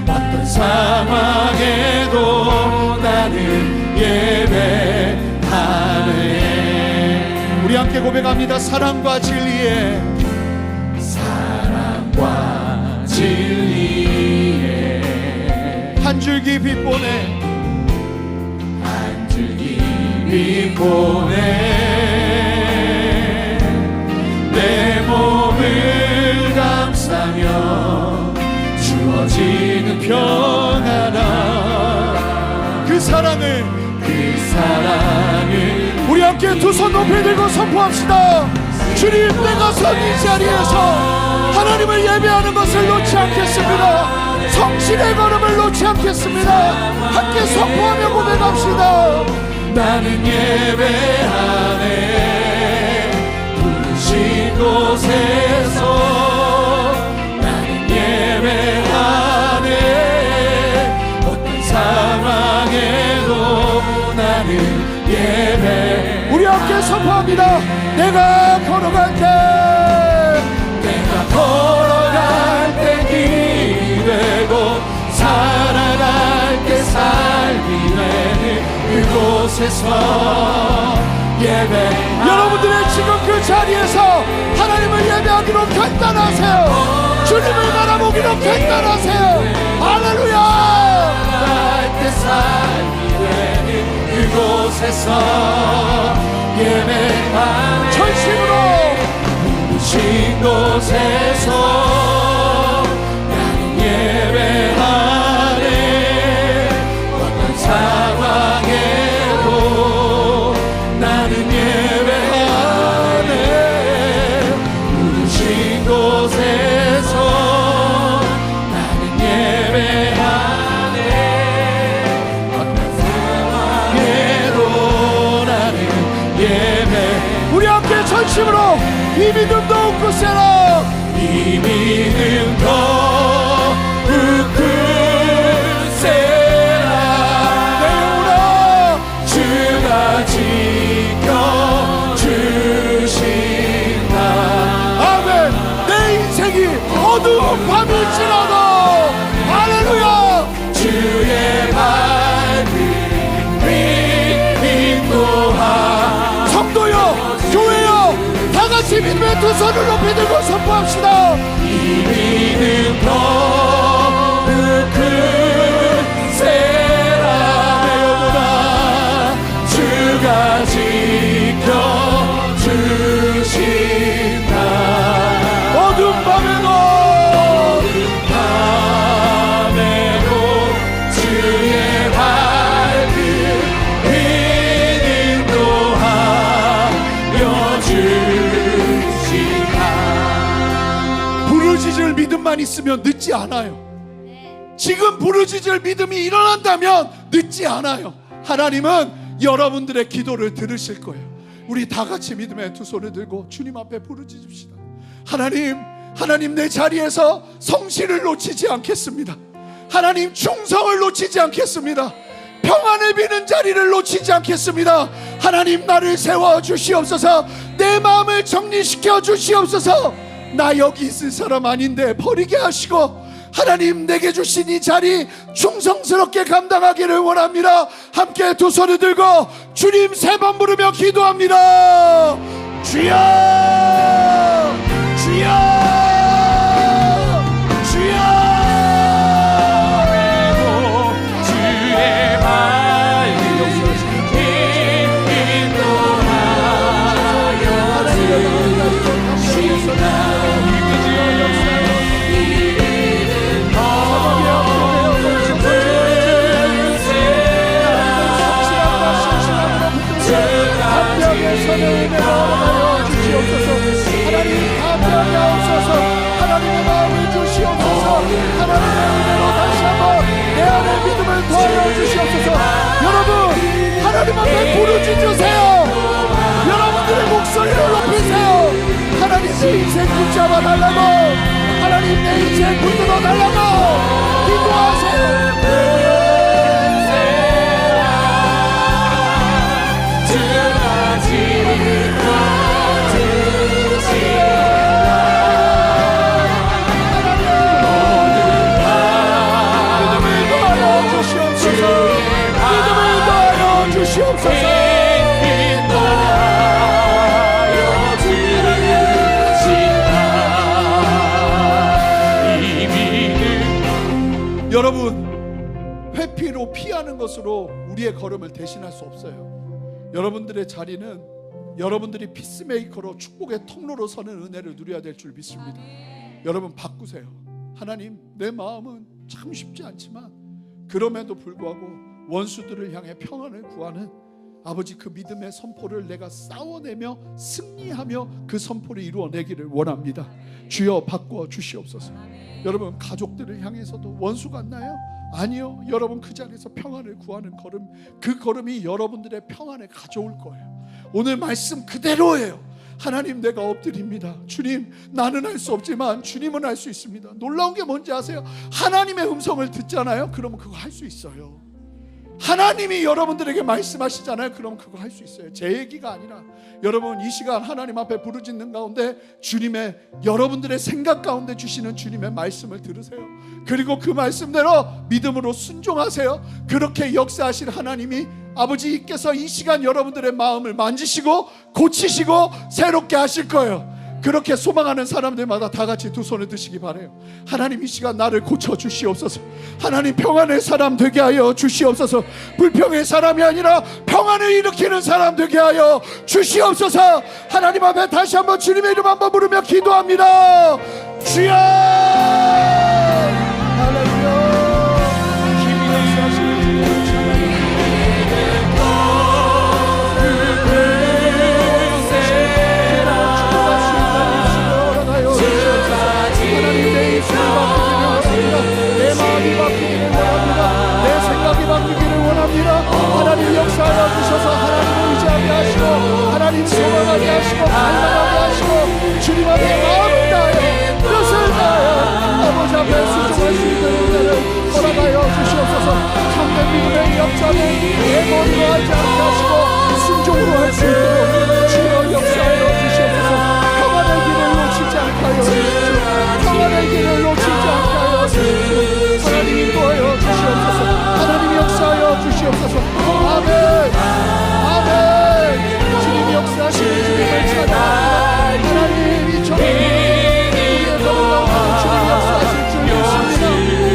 어떤 상황에도 나는 예배하네. 우리 함께 고백합니다. 사랑과 진리에 한 줄기 빛보내 내 몸을 감싸며 주어지는 평안함. 그 사랑을 우리 함께 두 손 높이 들고 선포합시다. 주님, 내가 선 이 자리에서 하나님을 예배하는 것을 놓지 않겠습니다. 성실의 걸음을 놓지 않겠습니다. 함께 선포하며 고백합시다. 나는 예배하네. 부르신 곳에서 나는 예배하네. 어떤 상황에도 나는 예배. 우리 함께 선포합니다. 내가 걸어갈 때 기되고 살아갈 때 삶이 되는 그곳에서 예배. 여러분들의 지금 그 자리에서 하나님을 예배하기로 결단하세요. 주님을 바라보기로 결단하세요. 할렐루야. 살아갈 때 삶이 되는 그곳에서 예배하네. 전심으로 부르신 곳에서 나는 예배하네. 어떤 상황에도 나는 예배하네. 부르신 곳에서 나는 예배하네. 어떤 상황에도 나는 예배. 우리 함께 전심으로 이 믿음도 웃고 세라. 이 믿음도 웃고 세라. 내 영혼아, 주가 지켜주신다. 아멘. 내 인생이 어두운 밤일지라도 할렐루야. 주의 밝은 빛 인도하. 성도여, 교회여, 다같이 믿음의 두 손을 높이 들고 선포합시다. 이 믿음도 그 세라. 내 영혼아, 주가 지켜주신다. 어두운 밤에도 주의 밝은 빛 인도하여 주신다. 부르짖을 믿음만 있으면 늦지 않아요. 지금 부르짖을 믿음이 일어난다면 늦지 않아요. 하나님은 여러분들의 기도를 들으실 거예요. 우리 다 같이 믿음의 두 손을 들고 주님 앞에 부르짖읍시다. 하나님 내 자리에서 성실을 놓치지 않겠습니다. 하나님 충성을 놓치지 않겠습니다. 평안을 비는 자리를 놓치지 않겠습니다. 하나님 나를 세워주시옵소서. 내 마음을 정리시켜 주시옵소서. 나 여기 있을 사람 아닌데 버리게 하시고 하나님 내게 주신 이 자리 충성스럽게 감당하기를 원합니다. 함께 두 손을 들고 주님 세 번 부르며 기도합니다. 주여, 주여, 주여. 주의 밝은 빛 인도하여 주시나. 하나님 함께하게 하옵소서. 앞에 부르짖으세요. 여러분들의 목소리를 높이세요. 하나님 내 인생 붙잡아 달라고, 하나님 내 인생 붙들어 달라고 기도하세요. 여러분, 회피로 피하는 것으로 우리의 걸음을 대신할 수 없어요. 여러분들의 자리는 여러분들이 피스메이커로 축복의 통로로 서는 은혜를 누려야 될 줄 믿습니다. 여러분 바꾸세요. 하나님, 내 마음은 참 쉽지 않지만 그럼에도 불구하고 원수들을 향해 평안을 구하는 아버지 그 믿음의 선포를 내가 싸워내며 승리하며 그 선포를 이루어내기를 원합니다. 주여 바꾸어 주시옵소서. 여러분 가족들을 향해서도 원수가 있나요? 아니요. 여러분 그 자리에서 평안을 구하는 걸음, 그 걸음이 여러분들의 평안을 가져올 거예요. 오늘 말씀 그대로예요. 하나님, 내가 엎드립니다. 주님, 나는 할 수 없지만 주님은 할 수 있습니다. 놀라운 게 뭔지 아세요? 하나님의 음성을 듣잖아요. 그러면 그거 할 수 있어요. 하나님이 여러분들에게 말씀하시잖아요. 그럼 그거 할 수 있어요. 제 얘기가 아니라 여러분 이 시간 하나님 앞에 부르짖는 가운데 주님의, 여러분들의 생각 가운데 주시는 주님의 말씀을 들으세요. 그리고 그 말씀대로 믿음으로 순종하세요. 그렇게 역사하실 하나님이 아버지께서 이 시간 여러분들의 마음을 만지시고 고치시고 새롭게 하실 거예요. 그렇게 소망하는 사람들마다 다 같이 두 손을 드시기 바라요. 하나님, 이 시간 나를 고쳐 주시옵소서. 하나님, 평안의 사람 되게 하여 주시옵소서. 불평의 사람이 아니라 평안을 일으키는 사람 되게 하여 주시옵소서. 하나님 앞에 다시 한번 주님의 이름 한번 부르며 기도합니다. 주여, 할렐루야. 힘이 역사하시는 주님 하나님 역사하여 주셔서 하나님을 의지하게 하시고 하나님 소망하게 하시고 갈망하게 하시고 주님 앞에 마음을 다하여 뜻을 다하여 아버지 앞에 순종할 수 있는 은혜를 허락하여 주시옵소서. 참된 믿음의 역사는 애머리로 하지 않게 하시고 순종으로 할 수 있도록 주여 역사하여 주시옵소서. 평안의 길을 놓치지 않게 하여 주시옵소서. 평안의 길을 놓치지 않게 하여 주시옵소서. 하나님 인도하여 주시옵소서. 하나님 역사하여 주시옵소서. 아멘, 아멘. 주님 역사하시는 주님을 찾아갑니다. 하나님 이 저녁 우리의 걸음 가운데 주님 역사하실 줄 믿습니다.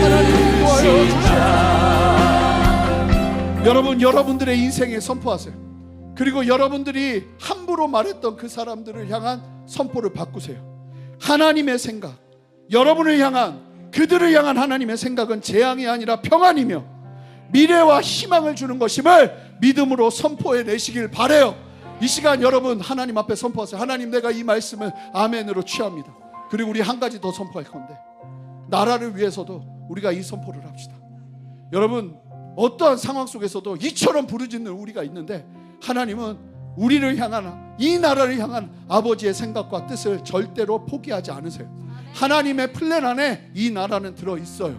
하나님 인도하여 주시옵소서. 여러분, 여러분들의 인생에 선포하세요. 그리고 여러분들이 함부로 말했던 그 사람들을 향한 선포를 바꾸세요. 하나님의 생각, 여러분을 향한, 그들을 향한 하나님의 생각은 재앙이 아니라 평안이며 미래와 희망을 주는 것임을 믿음으로 선포해 내시길 바라요. 이 시간 여러분 하나님 앞에 선포하세요. 하나님, 내가 이 말씀을 아멘으로 취합니다. 그리고 우리 한 가지 더 선포할 건데, 나라를 위해서도 우리가 이 선포를 합시다. 여러분, 어떠한 상황 속에서도 이처럼 부르짖는 우리가 있는데 하나님은 우리를 향한, 이 나라를 향한 아버지의 생각과 뜻을 절대로 포기하지 않으세요. 하나님의 플랜 안에 이 나라는 들어있어요.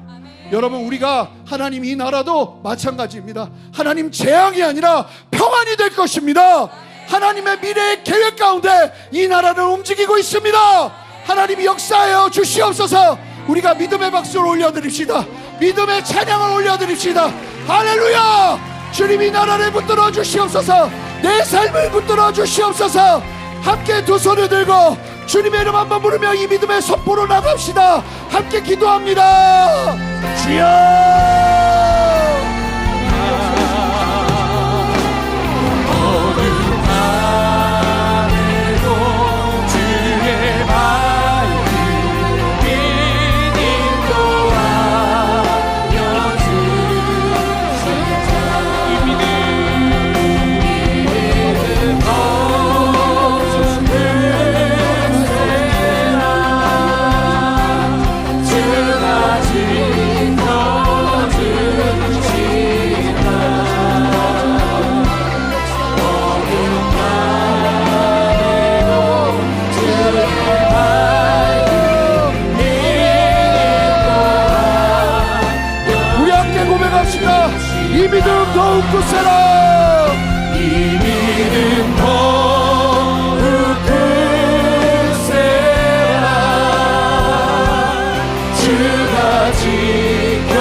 여러분, 우리가 하나님 이 나라도 마찬가지입니다. 하나님 재앙이 아니라 평안이 될 것입니다. 하나님의 미래의 계획 가운데 이 나라는 움직이고 있습니다. 하나님이 역사하여 주시옵소서. 우리가 믿음의 박수를 올려드립시다. 믿음의 찬양을 올려드립시다. 할렐루야. 주님이 나라를 붙들어 주시옵소서. 내 삶을 붙들어 주시옵소서. 함께 두 손을 들고 주님의 이름 한번 부르며 이 믿음의 선포로 나갑시다. 함께 기도합니다. 주여, 굳세라. 이 믿음 더욱 굳세라. 주가 지켜주신다.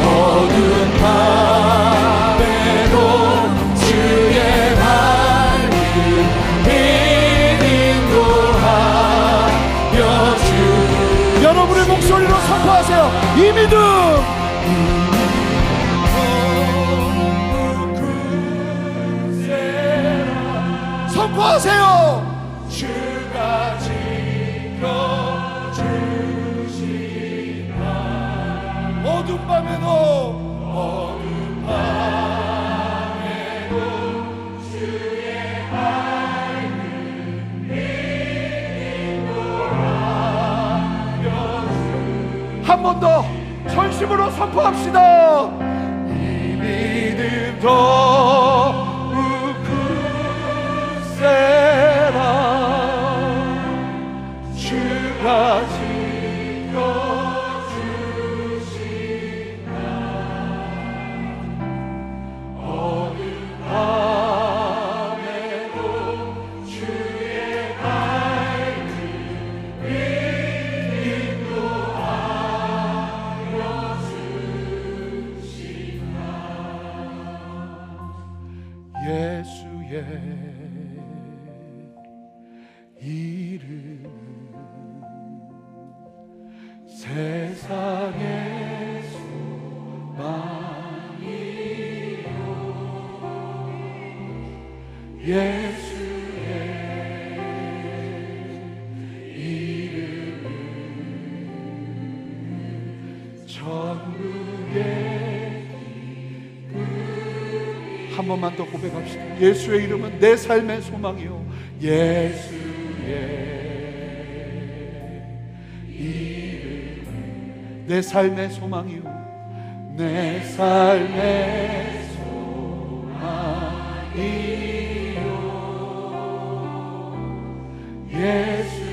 어두운 밤에도 주의 밝은 빛 인도하여 주. 여러분의 목소리로 선포하세요. 이 믿음 선포하세요. 주가 지켜주신다. 어두운 밤에도 주의 밝은 빛 인도하여 주. 한 번 더 전심으로 선포합시다. 이 믿음 더욱 굳세라. 주가 지켜주신다. 어두운 밤에도 주의 밝은 빛 인도하여 주신다. 예수의 이름 세상의 소망이요. 예수의 이름은 천국의 기쁨. 한 번만 더 고백합시다. 예수의 이름은 내 삶의 소망이요. 예수의 내 삶의 소망이요. 내 삶의 소망이요. 예수의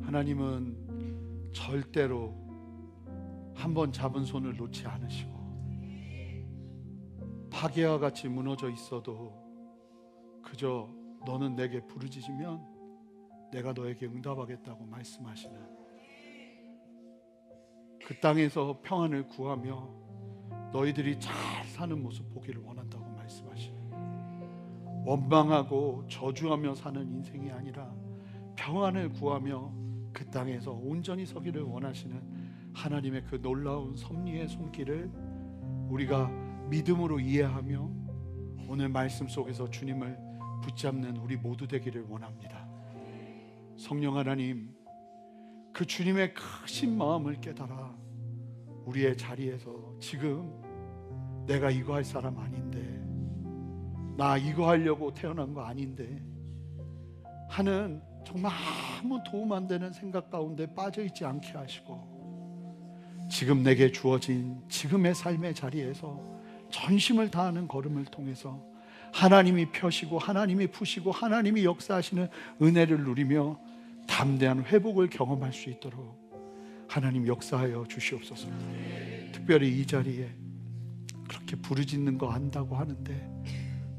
하나님은 절대로 한번 잡은 손을 놓지 않으시고, 파괴와 같이 무너져 있어도 그저 너는 내게 부르짖으면 내가 너에게 응답하겠다고 말씀하시는, 그 땅에서 평안을 구하며 너희들이 잘 사는 모습 보기를 원한다고 말씀하시는, 원망하고 저주하며 사는 인생이 아니라 평안을 구하며 그 땅에서 온전히 서기를 원하시는 하나님의 그 놀라운 섭리의 손길을 우리가 믿음으로 이해하며 오늘 말씀 속에서 주님을 붙잡는 우리 모두 되기를 원합니다. 성령 하나님, 그 주님의 크신 마음을 깨달아 우리의 자리에서 지금 내가 이거 할 사람 아닌데, 나 이거 하려고 태어난 거 아닌데 하는 정말 아무 도움 안 되는 생각 가운데 빠져있지 않게 하시고, 지금 내게 주어진 지금의 삶의 자리에서 전심을 다하는 걸음을 통해서 하나님이 펴시고 하나님이 푸시고 하나님이 역사하시는 은혜를 누리며 담대한 회복을 경험할 수 있도록 하나님 역사하여 주시옵소서. 특별히 이 자리에 그렇게 부르짖는 거 안다고 하는데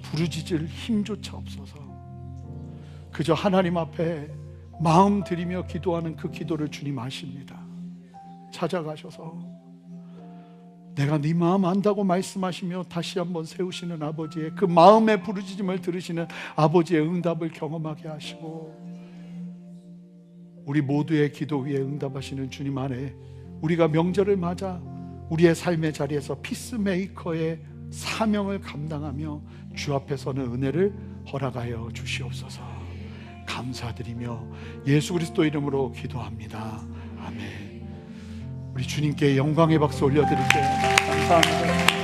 부르짖을 힘조차 없어서 그저 하나님 앞에 마음 들이며 기도하는 그 기도를 주님 아십니다. 찾아가셔서 내가 네 마음 안다고 말씀하시며 다시 한번 세우시는 아버지의 그 마음의 부르짖음을 들으시는 아버지의 응답을 경험하게 하시고, 우리 모두의 기도 위에 응답하시는 주님 안에 우리가 명절을 맞아 우리의 삶의 자리에서 피스메이커의 사명을 감당하며 주 앞에 서는 은혜를 허락하여 주시옵소서. 감사드리며 예수 그리스도 이름으로 기도합니다. 아멘. 우리 주님께 영광의 박수 올려드릴게요. 감사합니다.